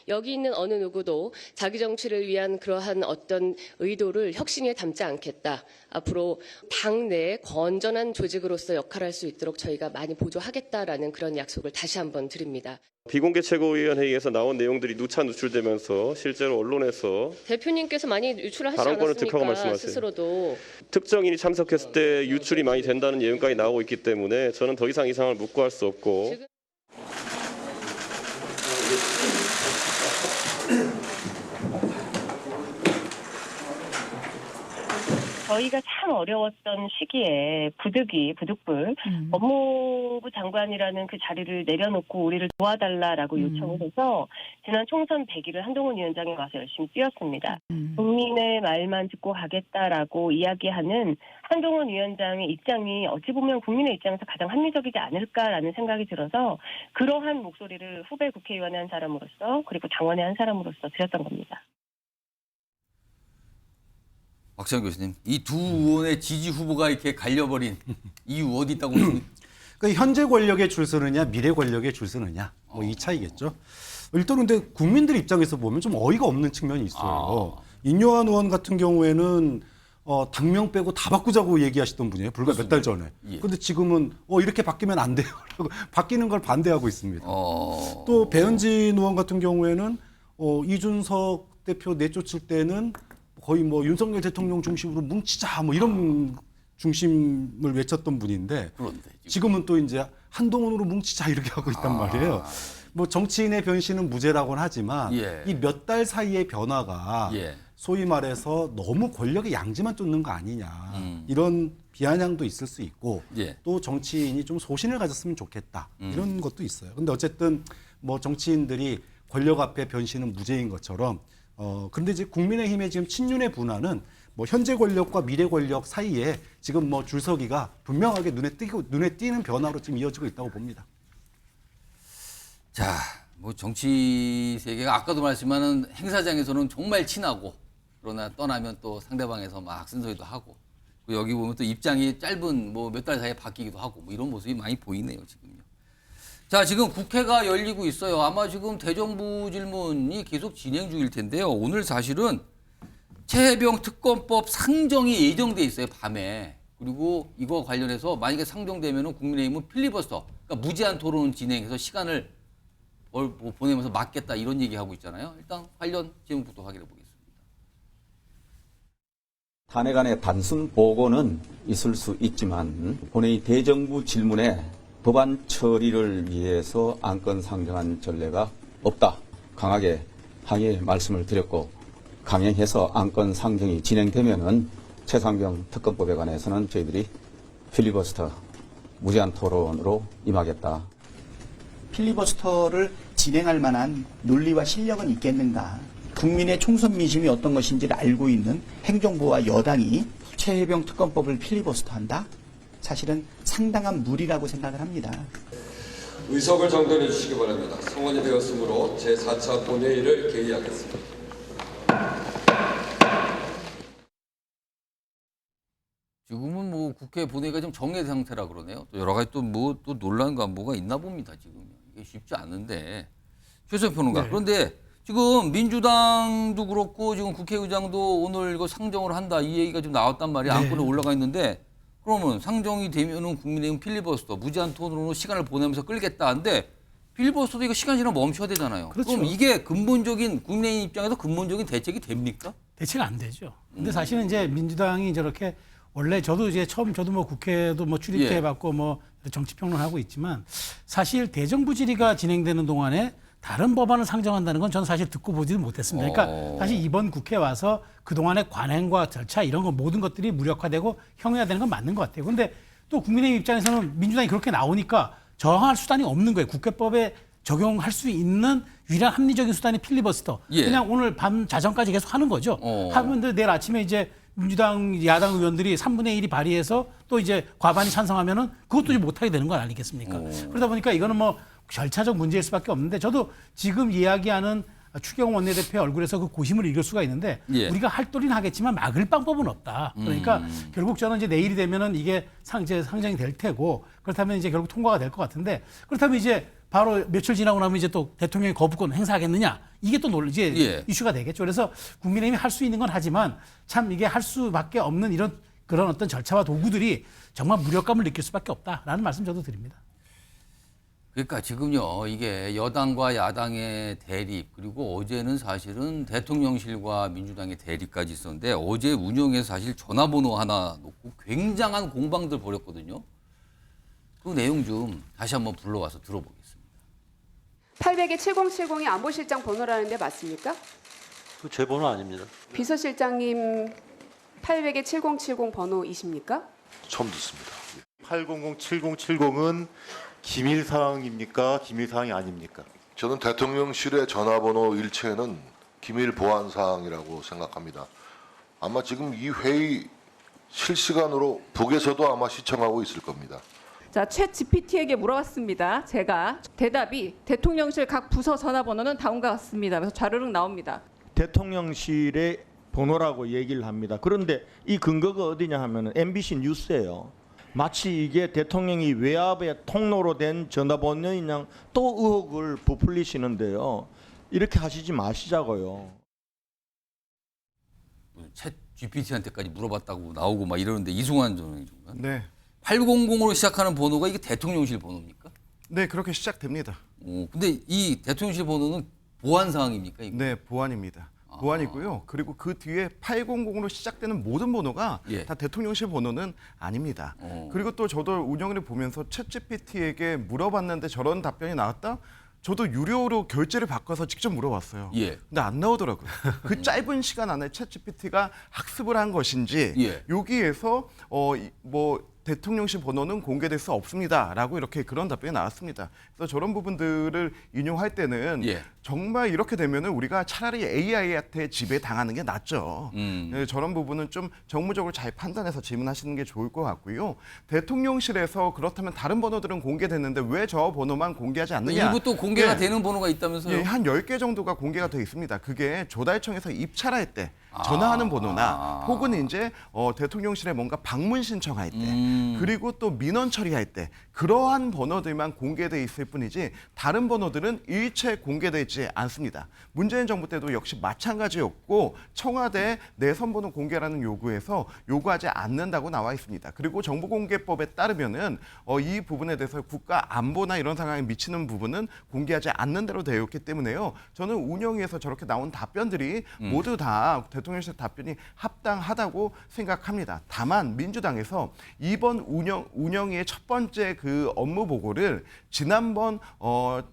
여기 있는 어느 누구도 자기 정치를 위한 그러한 어떤 의도를 혁신에 담지 않겠다. 앞으로 당내 건전한 조직으로서 역할할 수 있도록 저희가 많이 보조하겠다라는 그런 약속을 다시 한번 드립니다. 비공개 최고위원회의에서 나온 내용들이 누차 누출되면서 실제로 언론에서 대표님께서 많이 유출을 하시지 발언권을 득하고 않았습니까? 말씀하세요. 스스로도. 특정인이 참석했을 때 유출이 많이 된다는 예언까지 나오고 있기 때문에 저는 더 이상 이 상황을 묵고할 수 없고 저희가 참 어려웠던 시기에 부득불 법무부 장관이라는 그 자리를 내려놓고 우리를 도와달라라고 요청을 해서 지난 총선 100일을 한동훈 위원장이 와서 열심히 뛰었습니다. 국민의 말만 듣고 가겠다라고 이야기하는 한동훈 위원장의 입장이 어찌 보면 국민의 입장에서 가장 합리적이지 않을까라는 생각이 들어서 그러한 목소리를 후배 국회의원의 한 사람으로서 그리고 당원의 한 사람으로서 드렸던 겁니다. 박찬호 교수님, 이 두 의원의 지지 후보가 이렇게 갈려버린 이유 어디 있다고 보십니까? 그러니까 현재 권력에 줄 서느냐 미래 권력에 줄 서느냐 뭐 이 차이겠죠. 일단 근데 국민들 입장에서 보면 좀 어이가 없는 측면이 있어요. 인요한 의원 같은 경우에는 당명 빼고 다 바꾸자고 얘기하시던 분이에요. 불과 몇 달 전에. 그런데 지금은 이렇게 바뀌면 안 돼요. 바뀌는 걸 반대하고 있습니다. 또 배현진 의원 같은 경우에는 이준석 대표 내쫓을 때는 거의 뭐 윤석열 대통령 중심으로 뭉치자 뭐 이런 중심을 외쳤던 분인데 지금은 또 이제 한동훈으로 뭉치자 이렇게 하고 있단 말이에요. 뭐 정치인의 변신은 무죄라고는 하지만 이 몇 달 사이의 변화가 소위 말해서 너무 권력의 양지만 쫓는 거 아니냐 이런 비아냥도 있을 수 있고 또 정치인이 좀 소신을 가졌으면 좋겠다 이런 것도 있어요. 근데 어쨌든 뭐 정치인들이 권력 앞에 변신은 무죄인 것처럼 그런데 이제 국민의힘의 지금 친윤의 분화는 뭐 현재 권력과 미래 권력 사이에 지금 뭐 줄서기가 분명하게 눈에 띄는 변화로 지금 이어지고 있다고 봅니다. 자, 뭐 정치 세계가 아까도 말씀하는 행사장에서는 정말 친하고 그러나 떠나면 또 상대방에서 막 쓴소리도 하고 여기 보면 또 입장이 짧은 뭐 몇 달 사이에 바뀌기도 하고 뭐 이런 모습이 많이 보이네요 지금요. 자, 지금 국회가 열리고 있어요. 아마 지금 대정부 질문이 계속 진행 중일 텐데요. 오늘 사실은 최혜병 특검법 상정이 예정돼 있어요 밤에. 그리고 이거 관련해서 만약에 상정되면은 국민의힘은 필리버스터, 그러니까 무제한 토론 진행해서 시간을 보내면서 막겠다 이런 얘기하고 있잖아요. 일단 관련 제목부터 확인해 보겠습니다. 탄핵안의 단순 보고는 있을 수 있지만 본회의 대정부 질문에 법안 처리를 위해서 안건 상정한 전례가 없다. 강하게 항의 말씀을 드렸고 강행해서 안건 상정이 진행되면은 최상병 특검법에 관해서는 저희들이 필리버스터 무제한 토론으로 임하겠다. 필리버스터를 진행할 만한 논리와 실력은 있겠는가. 국민의 총선 민심이 어떤 것인지를 알고 있는 행정부와 여당이 최혜병 특검법을 필리버스터한다? 사실은 상당한 무리라고 생각을 합니다. 의석을 정돈해 주시기 바랍니다. 성원이 되었으므로 제4차 본회의를 개의하겠습니다. 지금은 뭐 국회 본회의가 좀 정해 상태라 그러네요. 또 여러 가지 또 뭐 또 논란 관보가 있나 봅니다. 지금 이게 쉽지 않은데 최수영 평론가. 네. 그런데 지금 민주당도 그렇고 지금 국회의장도 오늘 이거 상정을 한다 이 얘기가 좀 나왔단 말이에요. 네. 안건에 올라가 있는데 그러면 상정이 되면은 국민의힘 필리버스터 무제한 토론으로 시간을 보내면서 끌겠다는데 필리버스터도 이거 시간 지나면 멈춰야 되잖아요. 그렇죠. 그럼 이게 근본적인 국민의힘 입장에서 근본적인 대책이 됩니까? 대책 안 되죠. 근데 사실은 이제 민주당이 저렇게 원래 저도 이제 저도 뭐 국회도 뭐 출입해봤고 뭐 정치평론하고 있지만 사실 대정부 질의가 진행되는 동안에 다른 법안을 상정한다는 건 저는 사실 듣고 보지는 못했습니다. 그러니까 사실 이번 국회 와서 그동안의 관행과 절차 이런 거 모든 것들이 무력화되고 형해화되는 건 맞는 것 같아요. 그런데 또 국민의힘 입장에서는 민주당이 그렇게 나오니까 저항할 수단이 없는 거예요. 국회법에 적용할 수 있는 유일한 합리적인 수단이 필리버스터. 그냥 오늘 밤 자정까지 계속 하는 거죠. 하면 내일 아침에 이제 민주당 야당 의원들이 3분의 1이 발의해서 또 이제 과반이 찬성하면은 그것도 이제 못하게 되는 건 아니겠습니까? 그러다 보니까 이거는 뭐 절차적 문제일 수밖에 없는데 저도 지금 이야기하는 추경호 원내대표의 얼굴에서 그 고심을 읽을 수가 있는데 우리가 할 도리는 하겠지만 막을 방법은 없다. 그러니까 결국 저는 이제 내일이 되면은 이게 상정이 될 테고 그렇다면 이제 결국 통과가 될 것 같은데 그렇다면 이제 바로 며칠 지나고 나면 이제 또 대통령이 거부권 행사하겠느냐 이게 또 이제 이슈가 되겠죠. 그래서 국민의힘이 할 수 있는 건 하지만 참 이게 할 수밖에 없는 그런 어떤 절차와 도구들이 정말 무력감을 느낄 수밖에 없다라는 말씀 저도 드립니다. 그러니까 지금요 이게 여당과 야당의 대립 그리고 어제는 사실은 대통령실과 민주당의 대립까지 있었는데 어제 운영에서 사실 전화번호 하나 놓고 굉장한 공방들 벌였거든요. 그 내용 좀 다시 한번 불러와서 들어보겠습니다. 800에 7070이 안보실장 번호라는데 맞습니까? 그 제 번호 아닙니다. 비서실장님 800에 7070 번호이십니까? 처음 듣습니다. 800-7070은 기밀 사항입니까? 기밀 사항이 아닙니까? 저는 대통령실의 전화번호 일체는 기밀 보안 사항이라고 생각합니다. 아마 지금 이 회의 실시간으로 북에서도 아마 시청하고 있을 겁니다. 자, 챗 GPT에게 물어봤습니다. 제가 대답이 대통령실 각 부서 전화번호는 다음과 같습니다. 그래서 좌르륵 나옵니다. 대통령실의 번호라고 얘기를 합니다. 그런데 이 근거가 어디냐 하면 MBC 뉴스예요. 마치 이게 대통령이 외압의 통로로 된 전화번호인 양 또 의혹을 부풀리시는데요. 이렇게 하시지 마시자고요. 챗 GPT한테까지 물어봤다고 나오고 막 이러는데 이승환 전 장관. 네. 800으로 시작하는 번호가 이게 대통령실 번호입니까? 네, 그렇게 시작됩니다. 근데 이 대통령실 번호는 보안 사항입니까? 이거? 네, 보안입니다. 보안이고요. 그리고 그 뒤에 800으로 시작되는 모든 번호가 다 대통령실 번호는 아닙니다. 그리고 또 저도 운영을 보면서 챗GPT에게 물어봤는데 저런 답변이 나왔다? 저도 유료로 결제를 바꿔서 직접 물어봤어요. 근데 안 나오더라고요. 그 짧은 시간 안에 챗GPT가 학습을 한 것인지 여기에서 뭐 대통령실 번호는 공개될 수 없습니다라고 이렇게 그런 답변이 나왔습니다. 그래서 저런 부분들을 인용할 때는 정말 이렇게 되면은 우리가 차라리 AI한테 지배당하는 게 낫죠. 저런 부분은 좀 정무적으로 잘 판단해서 질문하시는 게 좋을 것 같고요. 대통령실에서 그렇다면 다른 번호들은 공개됐는데 왜 저 번호만 공개하지 않느냐. 일부 또 공개가 되는 번호가 있다면서요? 한 10개 정도가 공개가 되어 있습니다. 그게 조달청에서 입찰할 때 전화하는 번호나 혹은 이제 대통령실에 뭔가 방문 신청할 때 그리고 또 민원 처리할 때 그러한 번호들만 공개돼 있을 뿐이지 다른 번호들은 일체 공개되지 않습니다. 문재인 정부 때도 역시 마찬가지였고 청와대 내선 번호 공개라는 요구에서 요구하지 않는다고 나와 있습니다. 그리고 정보공개법에 따르면은 이 부분에 대해서 국가 안보나 이런 상황에 미치는 부분은 공개하지 않는 대로 되어 있기 때문에요. 저는 운영위에서 저렇게 나온 답변들이 모두 다 대통령실 답변이 합당하다고 생각합니다. 다만 민주당에서 이번 운영위의 첫 번째 그 업무 보고를 지난번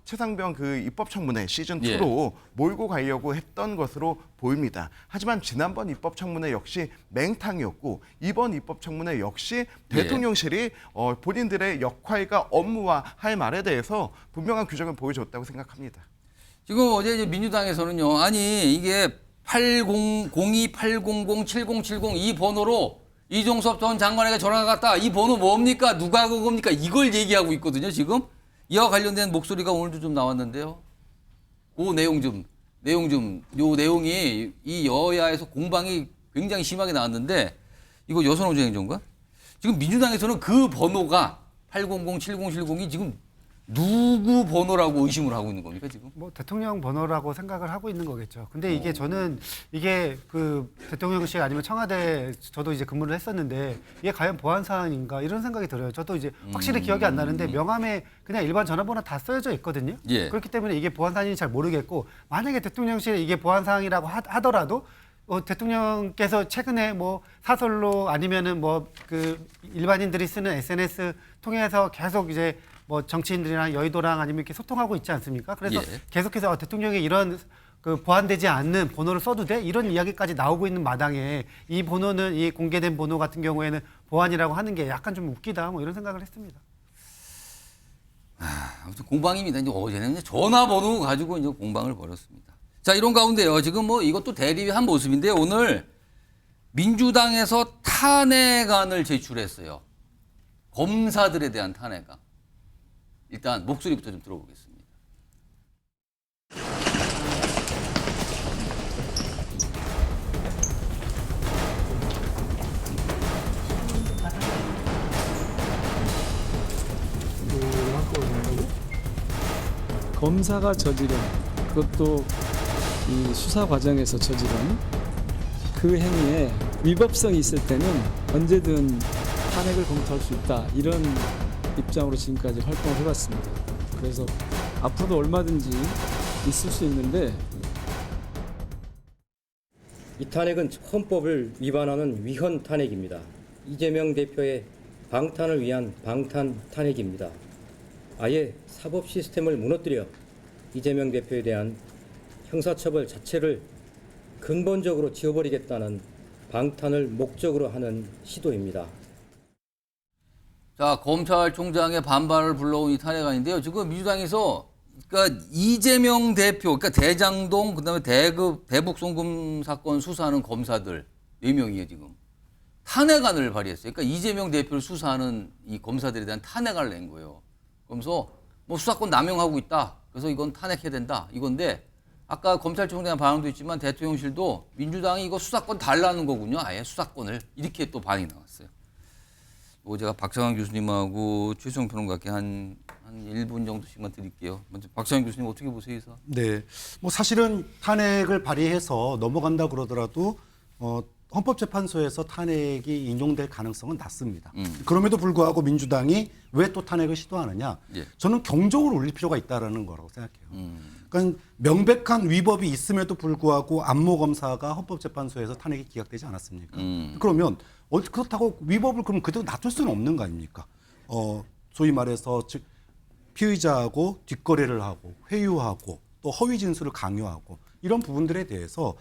최상병 그 입법청문회 시즌 2로 몰고 가려고 했던 것으로 보입니다. 하지만 지난번 입법청문회 역시 맹탕이었고 이번 입법청문회 역시 대통령실이 본인들의 역할과 업무와 할 말에 대해서 분명한 규정을 보여줬다고 생각합니다. 지금 어제 이제 민주당에서는요. 아니 이게 02800770 이 번호로 이종섭 전 장관에게 전화가 갔다. 이 번호 뭡니까? 누가 그겁니까? 이걸 얘기하고 있거든요. 지금 이와 관련된 목소리가 오늘도 좀 나왔는데요. 그 내용 좀 요 내용이 이 여야에서 공방이 굉장히 심하게 나왔는데 이거 여선호주 행정관 지금 민주당에서는 그 번호가 8007070이 지금 누구 번호라고 의심을 하고 있는 겁니까 지금? 뭐 대통령 번호라고 생각을 하고 있는 거겠죠. 근데 이게 저는 이게 그 대통령실 아니면 청와대 저도 이제 근무를 했었는데 이게 과연 보안 사안인가 이런 생각이 들어요. 저도 이제 확실히 기억이 안 나는데 명함에 그냥 일반 전화번호 다 써져 있거든요. 그렇기 때문에 이게 보안 사안인지 잘 모르겠고 만약에 대통령실에 이게 보안 사항이라고 하더라도 대통령께서 최근에 뭐 사설로 아니면은 뭐 그 일반인들이 쓰는 SNS 통해서 계속 이제 뭐 정치인들이랑 여의도랑 아니면 이렇게 소통하고 있지 않습니까? 그래서 계속해서 대통령이 이런 그 보안되지 않는 번호를 써도 돼? 이런 이야기까지 나오고 있는 마당에 이 번호는 이 공개된 번호 같은 경우에는 보안이라고 하는 게 약간 좀 웃기다 뭐 이런 생각을 했습니다. 아무튼 공방입니다. 이제 어제는 이제 전화번호 가지고 이제 공방을 벌였습니다. 자, 이런 가운데요. 지금 뭐 이것도 대립한 모습인데요. 오늘 민주당에서 탄핵안을 제출했어요. 검사들에 대한 탄핵안. 일단 목소리부터 좀 들어보겠습니다. 검사가 저지른 그것도 이 수사 과정에서 저지른 그 행위에 위법성이 있을 때는 언제든 탄핵을 검토할 수 있다 이런 입장으로 지금까지 활동을 해봤습니다. 그래서 앞으로도 얼마든지 있을 수 있는데 이 탄핵은 헌법을 위반하는 위헌 탄핵입니다. 이재명 대표의 방탄을 위한 방탄 탄핵입니다. 아예 사법 시스템을 무너뜨려 이재명 대표에 대한 형사처벌 자체를 근본적으로 지워버리겠다는 방탄을 목적으로 하는 시도입니다. 자, 검찰총장의 반발을 불러온 이 탄핵안인데요. 지금 민주당에서 그러니까 이재명 대표, 그러니까 대장동, 그다음에 대북 송금 사건 수사하는 검사들 4명이에요 지금 탄핵안을 발의했어요. 그러니까 이재명 대표를 수사하는 이 검사들에 대한 탄핵안을 낸 거예요. 그러면서 뭐 수사권 남용하고 있다. 그래서 이건 탄핵해야 된다. 이건데 아까 검찰총장에 대한 반응도 있지만 대통령실도 민주당이 이거 수사권 달라는 거군요. 아예 수사권을. 이렇게 또 반응이 나왔어요. 제가 박정환 교수님하고 최수영 평론가께 한 1분 정도씩만 드릴게요. 먼저 박정환 교수님 어떻게 보세요? 네, 뭐 사실은 탄핵을 발의해서 넘어간다 그러더라도 헌법재판소에서 탄핵이 인용될 가능성은 낮습니다. 그럼에도 불구하고 민주당이 왜 또 탄핵을 시도하느냐? 예. 저는 경종을 울릴 필요가 있다라는 거라고 생각해요. 그러니까 명백한 위법이 있음에도 불구하고 안모 검사가 헌법재판소에서 탄핵이 기각되지 않았습니까? 그러면 그렇다고 위법을 그럼 그대로 놔둘 수는 없는 거 아닙니까? 소위 말해서 즉 피의자하고 뒷거래를 하고 회유하고 또 허위 진술을 강요하고 이런 부분들에 대해서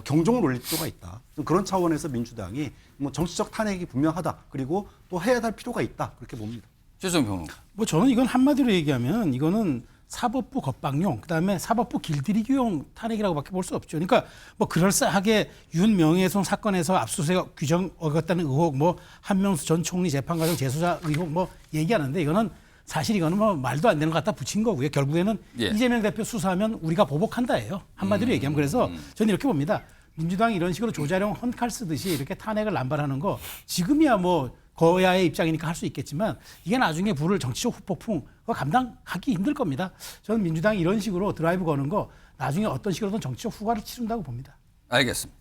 경종을 울릴 필요가 있다. 그런 차원에서 민주당이 뭐 정치적 탄핵이 분명하다. 그리고 또 해야 할 필요가 있다. 그렇게 봅니다. 최수영 평론가. 뭐 저는 이건 한마디로 얘기하면 이거는 사법부 겁방용, 그다음에 사법부 길들이기용 탄핵이라고밖에 볼 수 없죠. 그러니까 뭐 그럴싸하게 윤 명예훼손 사건에서 압수수색 규정 어겼다는 의혹, 뭐 한명수 전 총리 재판 과정 재수사 의혹 뭐 얘기하는데 이거는 사실 이거는 뭐 말도 안 되는 것 갖다 붙인 거고요. 결국에는 예. 이재명 대표 수사하면 우리가 보복한다예요. 한마디로 얘기하면. 그래서 저는 이렇게 봅니다. 민주당이 이런 식으로 조자룡 헌칼 쓰듯이 이렇게 탄핵을 남발하는 거 지금이야 뭐 거야의 입장이니까 할 수 있겠지만 이게 나중에 부를 정치적 후폭풍 그거 감당하기 힘들 겁니다. 저는 민주당이 이런 식으로 드라이브 거는 거 나중에 어떤 식으로든 정치적 후과를 치른다고 봅니다. 알겠습니다.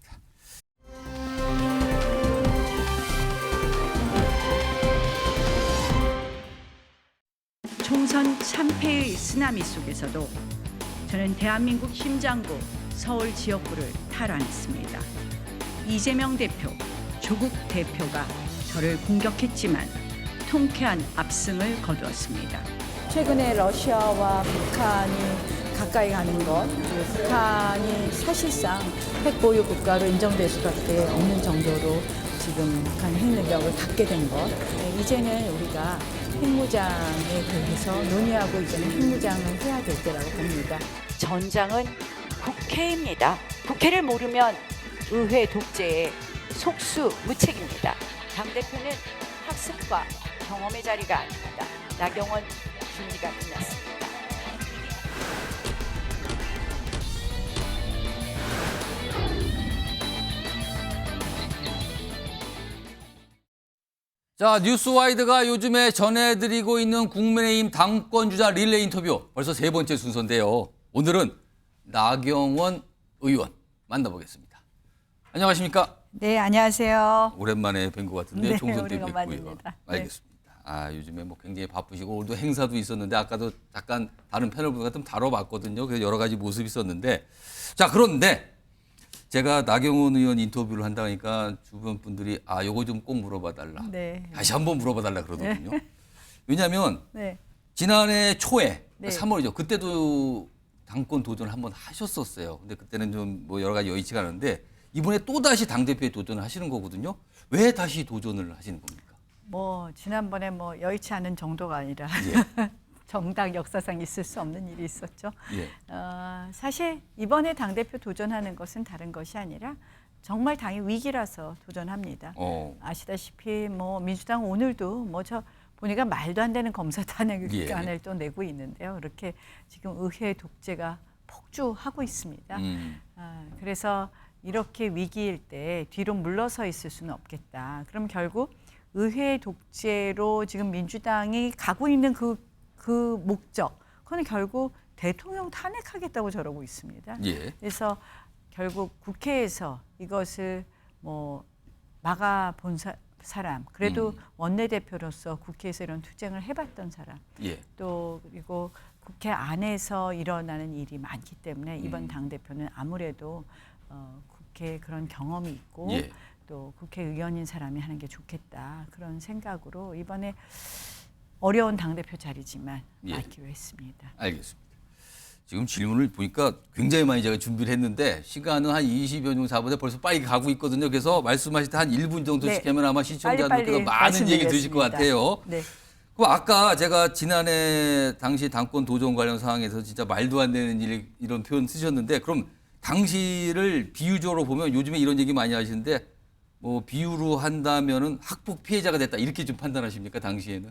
총선 참패의 쓰나미 속에서도 저는 대한민국 심장구 서울 지역구를 탈환했습니다. 이재명 대표, 조국 대표가 저를 공격했지만 통쾌한 압승을 거두었습니다. 최근에 러시아와 북한이 가까이 가는 것, 북한이 사실상 핵 보유 국가로 인정될 수밖에 없는 정도로 지금 북한 핵 능력을 갖게 된 것, 이제는 우리가 핵무장에 대해서 논의하고 이제는 핵무장을 해야 될 때라고 봅니다. 전장은 국회입니다. 국회를 모르면 의회 독재의 속수무책입니다. 당대표는 학습과 경험의 자리가 아닙니다. 나경원 준비가 끝났습니다. 자, 뉴스와이드가 요즘에 전해드리고 있는 국민의힘 당권주자 릴레이 인터뷰 벌써 3번째 순서인데요. 오늘은 나경원 의원 만나보겠습니다. 안녕하십니까? 네, 안녕하세요. 오랜만에 뵌 것 같은데 네, 총선 때 뵙고요. 오랜만입니다. 네. 알겠습니다. 요즘에 뭐 굉장히 바쁘시고 오늘도 행사도 있었는데 아까도 잠깐 다른 패널분과 좀 다뤄봤거든요. 그래서 여러 가지 모습이 있었는데 자, 그런데 제가 나경원 의원 인터뷰를 한다니까 주변 분들이 요거 좀 꼭 물어봐 달라. 네. 다시 한번 물어봐 달라 그러거든요. 왜냐하면 네. 지난해 초에 네. 3월이죠. 그때도 당권 도전을 한번 하셨었어요. 근데 그때는 좀 뭐 여러 가지 여의치가 않은데 이번에 또 다시 당 대표에 도전을 하시는 거거든요. 왜 다시 도전을 하시는 겁니까? 뭐 지난번에 뭐 여의치 않은 정도가 아니라 예. 정당 역사상 있을 수 없는 일이 있었죠. 예. 사실 이번에 당대표 도전하는 것은 다른 것이 아니라 정말 당이 위기라서 도전합니다. 아시다시피 뭐 민주당 오늘도 뭐 저 보니까 말도 안 되는 검사 탄핵안을 또 내고 있는데요. 그렇게 지금 의회 독재가 폭주하고 있습니다. 그래서 이렇게 위기일 때 뒤로 물러서 있을 수는 없겠다. 그럼 결국 의회 독재로 지금 민주당이 가고 있는 그 목적, 그건 결국 대통령 탄핵하겠다고 저러고 있습니다. 예. 그래서 결국 국회에서 이것을 뭐 막아본 사람, 그래도 원내대표로서 국회에서 이런 투쟁을 해봤던 사람, 예. 또 그리고 국회 안에서 일어나는 일이 많기 때문에 이번 당대표는 아무래도 국회에 그런 경험이 있고 예. 또 국회의원인 사람이 하는 게 좋겠다, 그런 생각으로 이번에 어려운 당대표 자리지만 맡기로 했습니다. 알겠습니다. 지금 질문을 보니까 굉장히 많이 제가 준비를 했는데 시간은 한 20여 분 잡은데 벌써 빨리 가고 있거든요. 그래서 말씀하실 때 한 1분 정도씩 하면 아마 시청자들께서 많은 얘기 들으실 것 같아요. 네. 그럼 아까 제가 지난해 당시 당권 도전 관련 상황에서 진짜 말도 안 되는 일, 이런 표현 쓰셨는데 그럼 당시를 비유적으로 보면 요즘에 이런 얘기 많이 하시는데 뭐 비유로 한다면은 학폭 피해자가 됐다 이렇게 좀 판단하십니까 당시에는?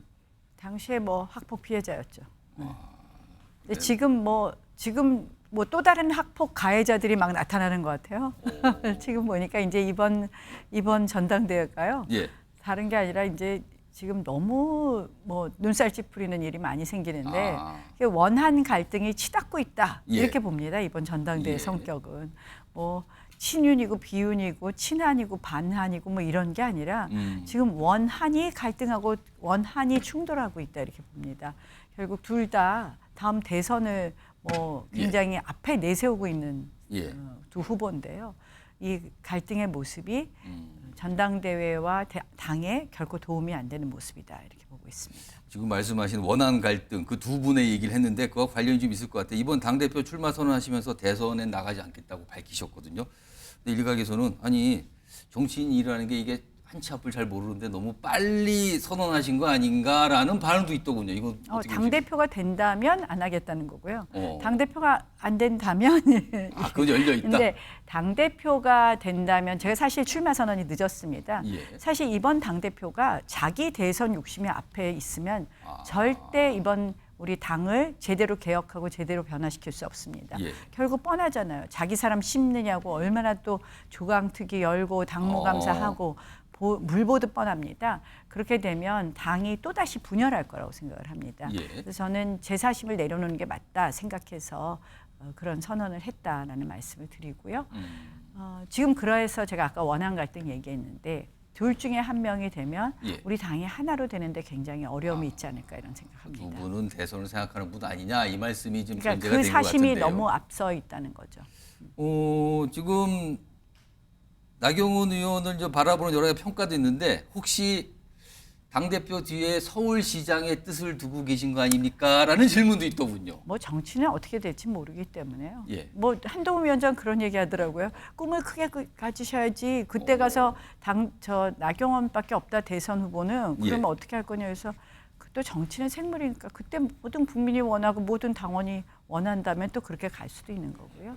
당시에 뭐 학폭 피해자였죠. 네. 지금 뭐 또 다른 학폭 가해자들이 막 나타나는 것 같아요. 지금 보니까 이제 이번 전당대회가요. 예. 다른 게 아니라 이제 지금 너무 뭐 눈살 찌푸리는 일이 많이 생기는데 원한 갈등이 치닫고 있다 이렇게 봅니다. 이번 전당대회 성격은 뭐 친윤이고 비윤이고 친한이고 반한이고 뭐 이런 게 아니라 지금 원한이 갈등하고 원한이 충돌하고 있다 이렇게 봅니다. 결국 둘 다 다음 대선을 뭐 굉장히 앞에 내세우고 있는 두 후보인데요. 이 갈등의 모습이 전당대회와 당에 결코 도움이 안 되는 모습이다 이렇게 보고 있습니다. 지금 말씀하신 원한 갈등 그 두 분의 얘기를 했는데 그와 관련이 좀 있을 것 같아요. 이번 당대표 출마 선언하시면서 대선에 나가지 않겠다고 밝히셨거든요. 근데 일각에서는 아니 정치인이라는 게 이게 한치 앞을 잘 모르는데 너무 빨리 선언하신 거 아닌가라는 반응도 있더군요. 이거 당대표가 된다면 안 하겠다는 거고요. 당대표가 안 된다면 그건 열려 있다. 근데 당대표가 된다면 제가 사실 출마 선언이 늦었습니다. 사실 이번 당대표가 자기 대선 욕심이 앞에 있으면 절대 이번 우리 당을 제대로 개혁하고 제대로 변화시킬 수 없습니다. 결국 뻔하잖아요. 자기 사람 심느냐고 얼마나 또 조강특위 열고 당무감사하고 물 보듯 뻔합니다. 그렇게 되면 당이 또다시 분열할 거라고 생각을 합니다. 그래서 저는 제 사심을 내려놓는 게 맞다 생각해서 그런 선언을 했다라는 말씀을 드리고요. 지금 그래서 제가 아까 원한 갈등 얘기했는데 둘 중에 한 명이 되면 우리 당이 하나로 되는데 굉장히 어려움이 있지 않을까 이런 생각합니다. 두 분은 대선을 생각하는 분 아니냐 이 말씀이 좀 그러니까 전제가 된 것 같은데요. 그 사심이 너무 앞서 있다는 거죠. 지금 나경원 의원을 좀 바라보는 여러 가지 평가도 있는데 혹시 당대표 뒤에 서울시장의 뜻을 두고 계신 거 아닙니까? 라는 질문도 있더군요. 뭐 정치는 어떻게 될지 모르기 때문에요. 뭐 한동훈 위원장 그런 얘기 하더라고요. 꿈을 크게 가지셔야지 그때 가서 나경원밖에 없다 대선 후보는 그러면 어떻게 할 거냐 해서 또 정치는 생물이니까 그때 모든 국민이 원하고 모든 당원이 원한다면 또 그렇게 갈 수도 있는 거고요.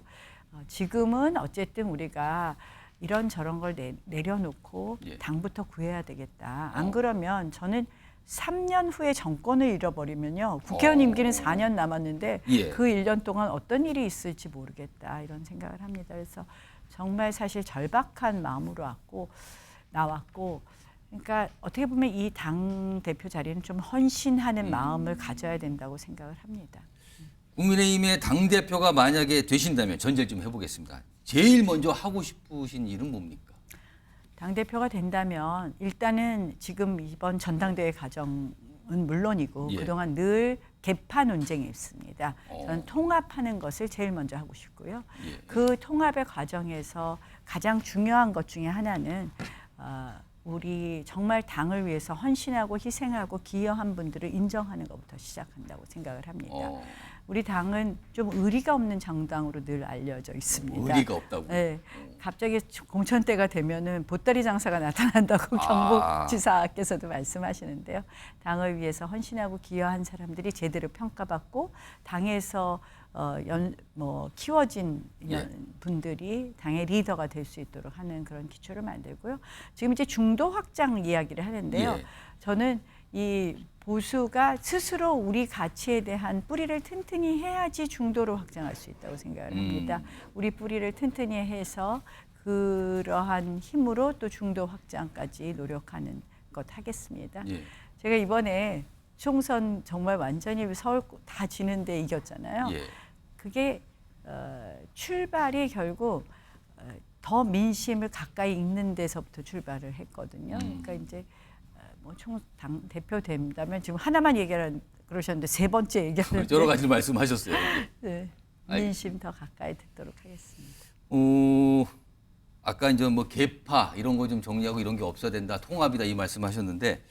지금은 어쨌든 우리가 이런저런 걸 내려놓고 당부터 구해야 되겠다. 안 그러면 저는 3년 후에 정권을 잃어버리면요. 국회의원 임기는 4년 남았는데 그 1년 동안 어떤 일이 있을지 모르겠다. 이런 생각을 합니다. 그래서 정말 사실 절박한 마음으로 나왔고 그러니까 어떻게 보면 이 당대표 자리는 좀 헌신하는 마음을 가져야 된다고 생각을 합니다. 국민의힘의 당대표가 만약에 되신다면 전제를 좀 해보겠습니다. 제일 먼저 하고 싶으신 일은 뭡니까? 당대표가 된다면 일단은 지금 이번 전당대회 과정은 물론이고 그동안 늘 개파 논쟁이 있습니다. 저는 통합하는 것을 제일 먼저 하고 싶고요. 그 통합의 과정에서 가장 중요한 것 중에 하나는 우리 정말 당을 위해서 헌신하고 희생하고 기여한 분들을 인정하는 것부터 시작한다고 생각을 합니다. 우리 당은 좀 의리가 없는 정당으로 늘 알려져 있습니다. 의리가 없다고? 네. 갑자기 공천 때가 되면은 보따리 장사가 나타난다고 경북지사께서도 말씀하시는데요. 당을 위해서 헌신하고 기여한 사람들이 제대로 평가받고 당에서 키워진 분들이 당의 리더가 될 수 있도록 하는 그런 기초를 만들고요. 지금 이제 중도 확장 이야기를 하는데요. 저는 이 보수가 스스로 우리 가치에 대한 뿌리를 튼튼히 해야지 중도로 확장할 수 있다고 생각을 합니다. 우리 뿌리를 튼튼히 해서 그러한 힘으로 또 중도 확장까지 노력하는 것 하겠습니다. 제가 이번에 총선 정말 완전히 서울 다 지는데 이겼잖아요. 그게 출발이 결국 더 민심을 가까이 읽는 데서부터 출발을 했거든요. 그러니까 이제 뭐 당 대표 된다면 지금 하나만 얘기하는 그러셨는데 세 번째 얘기하는데 여러 가지 말씀하셨어요. 네, 민심 더 가까이 듣도록 하겠습니다. 아까 이제 뭐 개파 이런 거 좀 정리하고 이런 게 없어야 된다, 통합이다 이 말씀하셨는데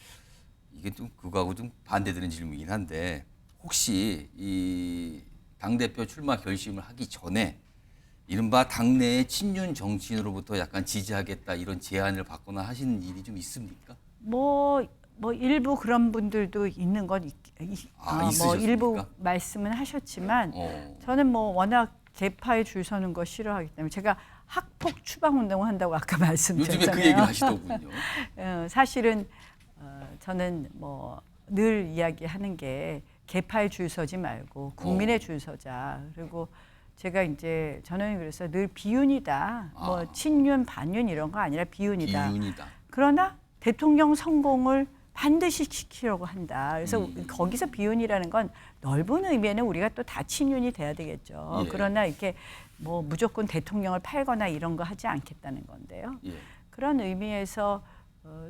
이게 좀 그거하고 좀 반대되는 질문이긴 한데 혹시 이 당대표 출마 결심을 하기 전에 이른바 당내의 친윤 정치인으로부터 약간 지지하겠다 이런 제안을 받거나 하신 일이 좀 있습니까? 뭐 일부 그런 분들도 있는 건 뭐 일부 말씀은 하셨지만 저는 뭐 워낙 개파에 줄 서는 거 싫어하기 때문에 제가 학폭 추방 운동을 한다고 아까 말씀드렸잖아요. 요즘에 그 얘기를 하시더군요. 사실은 저는 뭐 늘 이야기하는 게 개파에 줄 서지 말고 국민에 줄 서자. 그리고 제가 이제 저는 그래서 늘 비윤이다. 뭐 친윤, 반윤 이런 거 아니라 비윤이다. 비윤이다. 그러나 대통령 성공을 반드시 지키려고 한다. 그래서 거기서 비윤이라는 건 넓은 의미에는 우리가 또 다 친윤이 돼야 되겠죠. 예. 그러나 이렇게 뭐 무조건 대통령을 팔거나 이런 거 하지 않겠다는 건데요. 예. 그런 의미에서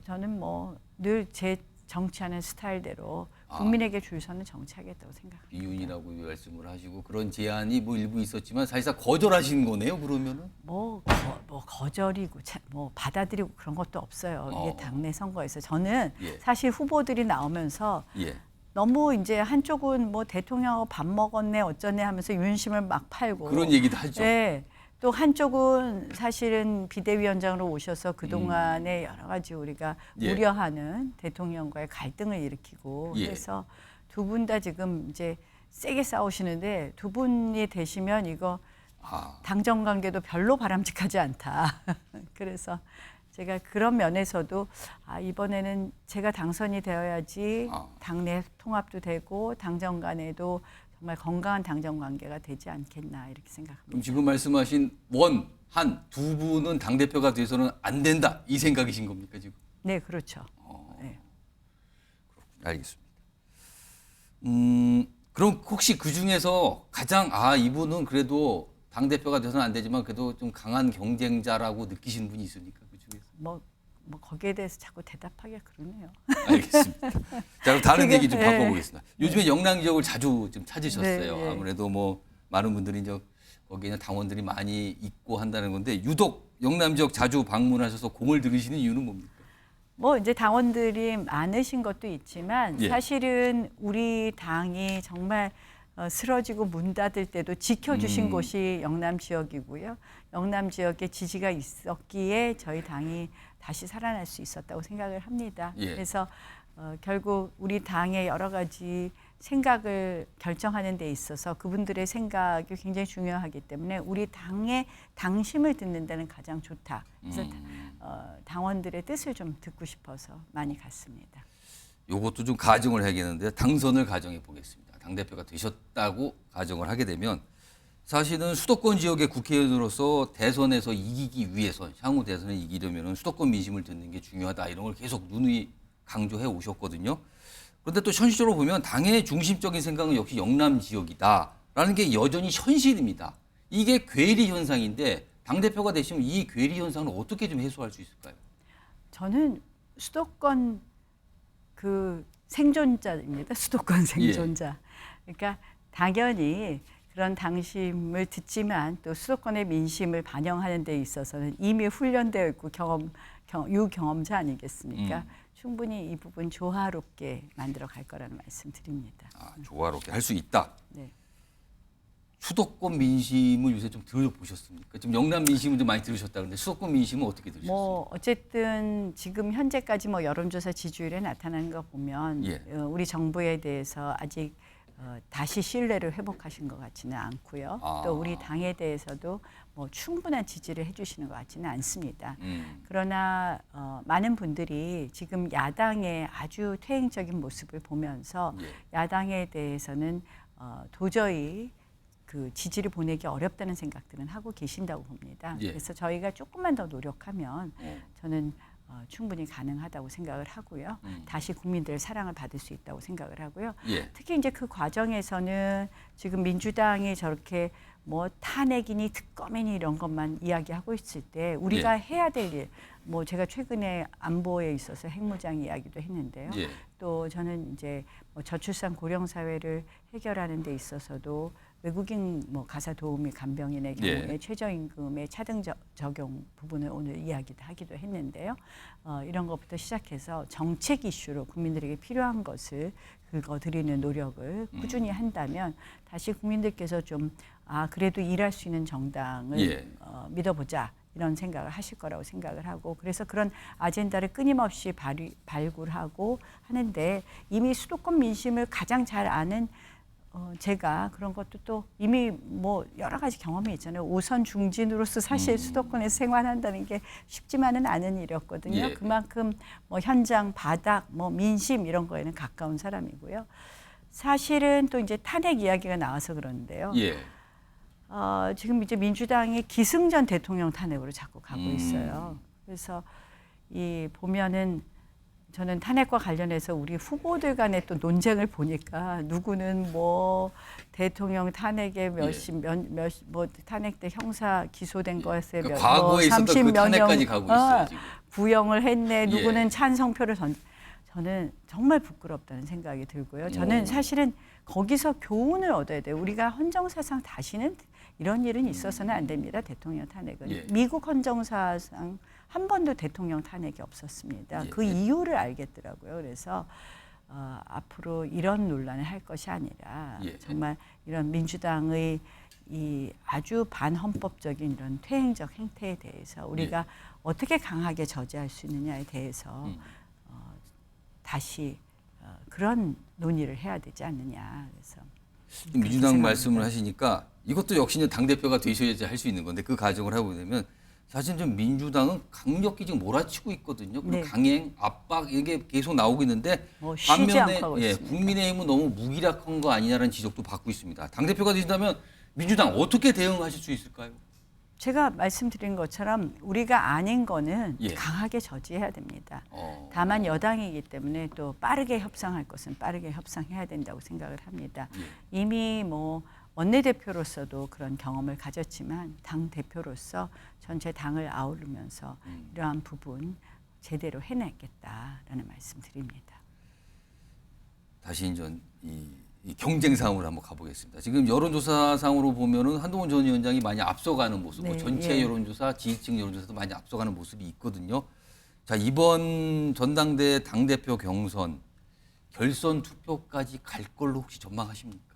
저는 뭐 늘 제 정치하는 스타일대로 국민에게 줄 서는 정치하겠다고 생각합니다. 비윤이라고 말씀을 하시고 그런 제안이 뭐 일부 있었지만 사실상 거절하신 거네요. 그러면은 뭐 거절이고 뭐 받아들이고 그런 것도 없어요. 이게 당내 선거에서 저는 예. 사실 후보들이 나오면서 예. 너무 이제 한쪽은 뭐 대통령하고 밥 먹었네 어쩌네 하면서 윤심을 막 팔고 그런 얘기도 하죠. 네. 또 한쪽은 사실은 비대위원장으로 오셔서 그동안에 여러 가지 우리가 예. 우려하는 대통령과의 갈등을 일으키고 예. 그래서 두 분 다 지금 이제 세게 싸우시는데 두 분이 되시면 이거 당정 관계도 별로 바람직하지 않다. 그래서 제가 그런 면에서도 이번에는 제가 당선이 되어야지 당내 통합도 되고 당정 간에도 정말 건강한 당정 관계가 되지 않겠나 이렇게 생각합니다. 그럼 지금 말씀하신 원, 한 두 분은 당대표가 돼서는 안 된다 이 생각이신 겁니까 지금? 네, 그렇죠. 네. 알겠습니다. 그럼 혹시 그 중에서 가장 이분은 그래도 당대표가 돼서는 안 되지만 그래도 좀 강한 경쟁자라고 느끼시는 분이 있습니까? 그 중에서? 뭐 거기에 대해서 자꾸 대답하기가 그러네요. 알겠습니다. 자, 그럼 다른 얘기 좀 네. 바꿔보겠습니다. 요즘에 영남 지역을 자주 좀 찾으셨어요. 네, 네. 아무래도 뭐 많은 분들이 이제 거기에는 당원들이 많이 있고 한다는 건데 유독 영남 지역 자주 방문하셔서 공을 들이시는 이유는 뭡니까? 뭐 이제 당원들이 많으신 것도 있지만 예. 사실은 우리 당이 정말 쓰러지고 문 닫을 때도 지켜주신 곳이 영남 지역이고요. 영남 지역에 지지가 있었기에 저희 당이 다시 살아날 수 있었다고 생각을 합니다. 예. 그래서 결국 우리 당의 여러 가지 생각을 결정하는 데 있어서 그분들의 생각이 굉장히 중요하기 때문에 우리 당의 당심을 듣는 데는 가장 좋다. 그래서 당원들의 뜻을 좀 듣고 싶어서 많이 갔습니다. 이것도 좀 가정을 해야겠는데 당선을 가정해 보겠습니다. 당대표가 되셨다고 가정을 하게 되면 사실은 수도권 지역의 국회의원으로서 대선에서 이기기 위해서 향후 대선에 이기려면 수도권 민심을 듣는 게 중요하다 이런 걸 계속 누누이 강조해 오셨거든요. 그런데 또 현실적으로 보면 당의 중심적인 생각은 역시 영남 지역이다라는 게 여전히 현실입니다. 이게 괴리 현상인데 당대표가 되시면 이 괴리 현상을 어떻게 좀 해소할 수 있을까요? 저는 수도권 그 생존자입니다. 수도권 생존자. 그러니까 당연히 그런 당심을 듣지만 또 수도권의 민심을 반영하는 데 있어서는 이미 훈련되어 있고 유경험자 아니겠습니까? 충분히 이 부분 조화롭게 만들어 갈 거라는 말씀 드립니다. 조화롭게 할 수 있다. 네. 수도권 민심을 요새 좀 들어보셨습니까? 지금 영남 민심은 좀 많이 들으셨다 그런데 수도권 민심은 어떻게 들으셨어요? 뭐 어쨌든 지금 현재까지 뭐 여론조사 지지율에 나타나는 거 보면 예. 우리 정부에 대해서 아직 다시 신뢰를 회복하신 것 같지는 않고요. 또 우리 당에 대해서도 뭐 충분한 지지를 해주시는 것 같지는 않습니다. 그러나 많은 분들이 지금 야당의 아주 퇴행적인 모습을 보면서 야당에 대해서는 도저히 그 지지를 보내기 어렵다는 생각들은 하고 계신다고 봅니다. 그래서 저희가 조금만 더 노력하면 저는 충분히 가능하다고 생각을 하고요. 다시 국민들의 사랑을 받을 수 있다고 생각을 하고요. 특히 이제 그 과정에서는 지금 민주당이 저렇게 뭐 탄핵이니 특검이니 이런 것만 이야기하고 있을 때 우리가 해야 될 일, 뭐 제가 최근에 안보에 있어서 핵무장 이야기도 했는데요. 또 저는 이제 뭐 저출산 고령 사회를 해결하는 데 있어서도 외국인 뭐 가사 도우미 간병인의 경우에 최저임금의 차등 적용 부분을 오늘 이야기도 하기도 했는데요. 이런 것부터 시작해서 정책 이슈로 국민들에게 필요한 것을 긁어드리는 노력을 꾸준히 한다면 다시 국민들께서 좀 그래도 일할 수 있는 정당을 믿어보자. 이런 생각을 하실 거라고 생각을 하고 그래서 그런 아젠다를 끊임없이 발굴하고 하는데 이미 수도권 민심을 가장 잘 아는 제가 그런 것도 또 이미 뭐 여러 가지 경험이 있잖아요. 5선 중진으로서 사실 수도권에서 생활한다는 게 쉽지만은 않은 일이었거든요. 그만큼 뭐 현장, 바닥, 뭐 민심 이런 거에는 가까운 사람이고요. 사실은 또 이제 탄핵 이야기가 나와서 그러는데요. 지금 이제 민주당이 기승전 대통령 탄핵으로 자꾸 가고 있어요. 그래서 이 보면은 저는 탄핵과 관련해서 우리 후보들 간의 또 논쟁을 보니까 누구는 뭐 대통령 탄핵에 뭐 탄핵 때 형사 기소된 것에 그러니까 과거에 있었던 그 탄핵까지 가고 있어요. 지금. 구형을 했네. 누구는 찬성표를 저는 정말 부끄럽다는 생각이 들고요. 저는 사실은 거기서 교훈을 얻어야 돼요. 우리가 헌정사상 다시는 이런 일은 있어서는 안 됩니다. 대통령 탄핵은. 미국 헌정사상 한 번도 대통령 탄핵이 없었습니다. 그 이유를 알겠더라고요. 그래서 앞으로 이런 논란을 할 것이 아니라 정말 이런 민주당의 이 아주 반헌법적인 이런 퇴행적 행태에 대해서 우리가 어떻게 강하게 저지할 수 있느냐에 대해서 다시 그런 논의를 해야 되지 않느냐. 그래서 민주당 말씀을 하시니까 이것도 역시 당대표가 되셔야지 할 수 있는 건데 그 과정을 하고 되면 사실 좀 민주당은 강력히 지금 몰아치고 있거든요. 그리고 강행, 압박 이게 계속 나오고 있는데 반면에 국민의힘은 너무 무기력한 거 아니냐라는 지적도 받고 있습니다. 당대표가 되신다면 민주당 어떻게 대응하실 수 있을까요? 제가 말씀드린 것처럼 우리가 아닌 거는 강하게 저지해야 됩니다. 다만 여당이기 때문에 또 빠르게 협상할 것은 빠르게 협상해야 된다고 생각을 합니다. 이미 뭐 원내대표로서도 그런 경험을 가졌지만 당대표로서 전체 당을 아우르면서 이러한 부분 제대로 해냈겠다라는 말씀 드립니다. 다시 이제 이 경쟁상으로 한번 가보겠습니다. 지금 여론조사상으로 보면은 한동훈 전 위원장이 많이 앞서가는 모습, 뭐 전체 여론조사, 지지층 여론조사도 많이 앞서가는 모습이 있거든요. 자, 이번 전당대 당대표 경선 결선 투표까지 갈 걸로 혹시 전망하십니까?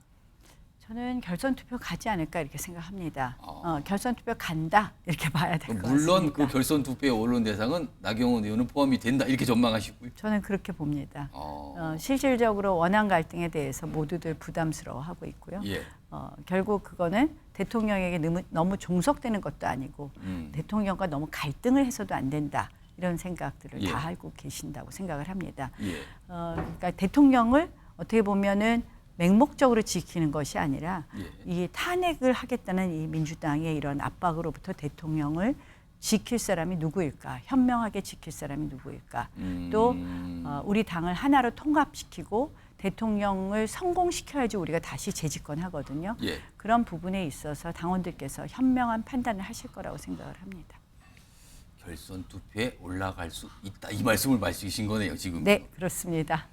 저는 결선 투표 가지 않을까 이렇게 생각합니다. 결선 투표 간다 이렇게 봐야 될 것 같습니다. 물론 그 결선 투표의 언론 대상은 나경원 의원은 포함이 된다 이렇게 전망하시고요. 저는 그렇게 봅니다. 실질적으로 원안 갈등에 대해서 모두들 부담스러워하고 있고요. 결국 그거는 대통령에게 너무 종속되는 것도 아니고 대통령과 너무 갈등을 해서도 안 된다. 이런 생각들을 다 알고 계신다고 생각을 합니다. 그러니까 대통령을 어떻게 보면은 맹목적으로 지키는 것이 아니라 이 탄핵을 하겠다는 이 민주당의 이런 압박으로부터 대통령을 지킬 사람이 누구일까? 현명하게 지킬 사람이 누구일까? 또 우리 당을 하나로 통합시키고 대통령을 성공시켜야지 우리가 다시 재집권하거든요. 그런 부분에 있어서 당원들께서 현명한 판단을 하실 거라고 생각을 합니다. 결선 투표에 올라갈 수 있다. 이 말씀을 말씀하신 거네요, 지금. 네, 그렇습니다.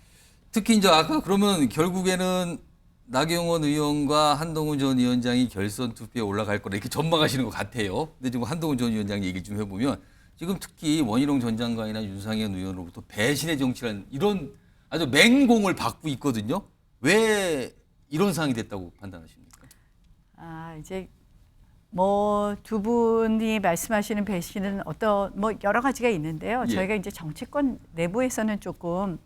특히 이제 아까 그러면 결국에는 나경원 의원과 한동훈 전 위원장이 결선 투표에 올라갈 거라 이렇게 전망하시는 것 같아요. 근데 지금 한동훈 전 위원장 얘기 좀 해보면 지금 특히 원희룡 전 장관이나 윤상현 의원으로부터 배신의 정치라는 이런 아주 맹공을 받고 있거든요. 왜 이런 상황이 됐다고 판단하십니까? 이제 뭐 두 분이 말씀하시는 배신은 뭐 여러 가지가 있는데요. 저희가 이제 정치권 내부에서는 조금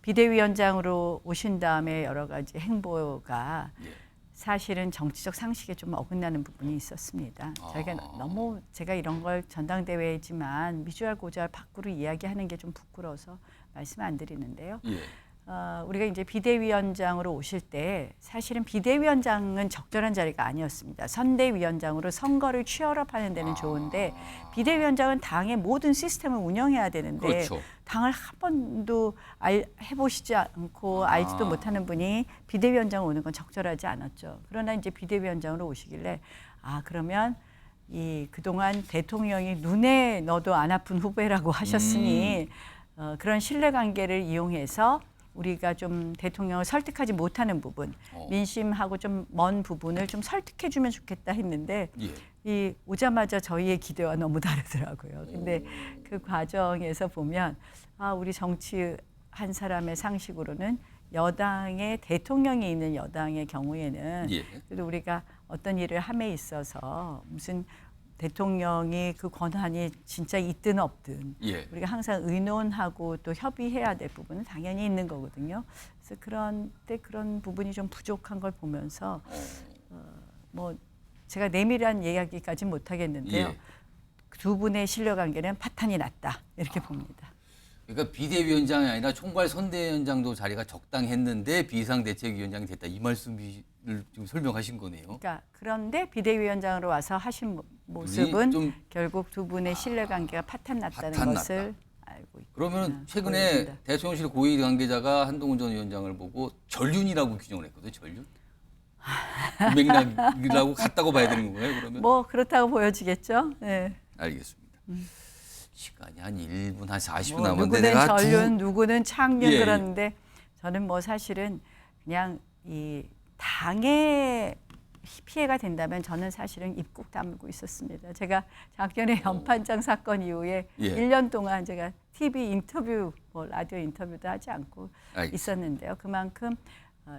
비대위원장으로 오신 다음에 여러 가지 행보가 사실은 정치적 상식에 좀 어긋나는 부분이 있었습니다. 저희가 너무 제가 이런 걸 전당대회지만 미주알 고주알 밖으로 이야기하는 게 좀 부끄러워서 말씀 안 드리는데요. 우리가 이제 비대위원장으로 오실 때 사실은 비대위원장은 적절한 자리가 아니었습니다. 선대위원장으로 선거를 취업하는 데는 좋은데 비대위원장은 당의 모든 시스템을 운영해야 되는데 당을 한 번도 해보시지 않고 알지도 못하는 분이 비대위원장 오는 건 적절하지 않았죠. 그러나 이제 비대위원장으로 오시길래 그러면 그동안 대통령이 눈에 넣어도 안 아픈 후배라고 하셨으니 그런 신뢰관계를 이용해서 우리가 좀 대통령을 설득하지 못하는 부분, 민심하고 좀 먼 부분을 좀 설득해주면 좋겠다 했는데 오자마자 저희의 기대와 너무 다르더라고요. 근데 그 과정에서 보면 우리 정치 한 사람의 상식으로는 여당의 대통령이 있는 여당의 경우에는 그래도 우리가 어떤 일을 함에 있어서 무슨 대통령이 그 권한이 진짜 있든 없든 우리가 항상 의논하고 또 협의해야 될 부분은 당연히 있는 거거든요. 그래서 그런 부분이 좀 부족한 걸 보면서 뭐 제가 내밀한 이야기까지는 못하겠는데요. 두 분의 신뢰관계는 파탄이 났다 이렇게 봅니다. 그러니까 비대위원장이 아니라 총괄 선대위원장도 자리가 적당했는데 비상대책위원장이 됐다. 이 말씀을 지금 설명하신 거네요. 그러니까 그런데 비대위원장으로 와서 하신 모습은 좀 결국 두 분의 신뢰관계가 파탄났다는 것을 알고 있고. 그러면 최근에 대통령실 고위 관계자가 한동훈 전 위원장을 보고 전륜이라고 규정을 했거든요. 전륜? 맥락이라고 같다고 봐야 되는 거예요, 그러면? 뭐 그렇다고 보여지겠죠. 네. 알겠습니다. 시간이 한 1분, 한 40분 뭐 남았는데 누구는 내가 전륜, 누구는 창륜 예, 그러는데 저는 뭐 사실은 그냥 이 당에 피해가 된다면 저는 사실은 입국 다물고 있었습니다. 제가 작년에 연판장 사건 이후에 1년 동안 제가 TV 인터뷰, 뭐 라디오 인터뷰도 하지 않고 있었는데요. 그만큼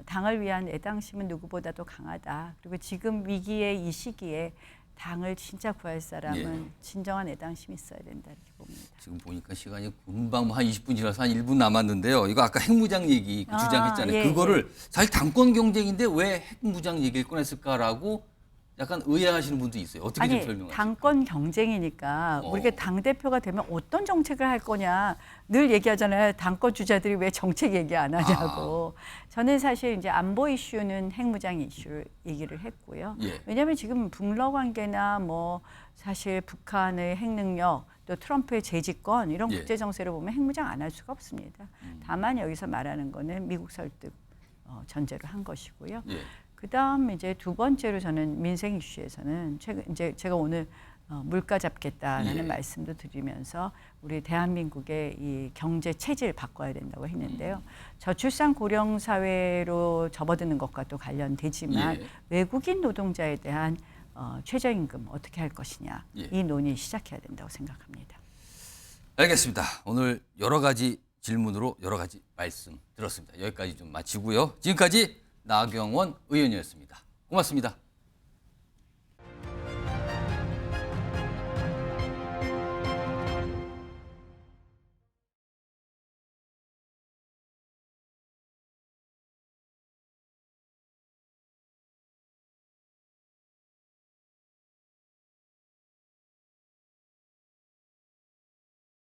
당을 위한 애당심은 누구보다도 강하다. 그리고 지금 위기의 이 시기에 당을 진짜 구할 사람은 진정한 애당심이 있어야 된다 이렇게 봅니다. 지금 보니까 시간이 금방 한 20분 지나서 한 1분 남았는데요. 이거 아까 핵무장 얘기 주장했잖아요. 그거를 사실 당권 경쟁인데 왜 핵무장 얘기를 꺼냈을까라고 약간 의아하시는 분도 있어요. 어떻게 좀 설명하세요? 당권 경쟁이니까 우리가 당대표가 되면 어떤 정책을 할 거냐 늘 얘기하잖아요. 당권 주자들이 왜 정책 얘기 안 하냐고. 저는 사실 이제 안보 이슈는 핵무장 이슈를 얘기를 했고요. 왜냐하면 지금 북러 관계나 뭐 사실 북한의 핵 능력 또 트럼프의 재집권 이런 국제 정세를 보면 핵무장 안 할 수가 없습니다. 다만 여기서 말하는 거는 미국 설득 전제로 한 것이고요. 그다음 이제 두 번째로 저는 민생 이슈에서는 최근 이제 제가 오늘 물가 잡겠다라는 말씀도 드리면서 우리 대한민국의 이 경제 체질 바꿔야 된다고 했는데요. 저출산 고령 사회로 접어드는 것과 또 관련되지만 외국인 노동자에 대한 최저임금 어떻게 할 것이냐 이 논의 시작해야 된다고 생각합니다. 알겠습니다. 오늘 여러 가지 질문으로 여러 가지 말씀 들었습니다. 여기까지 좀 마치고요. 지금까지 나경원 의원이었습니다. 고맙습니다.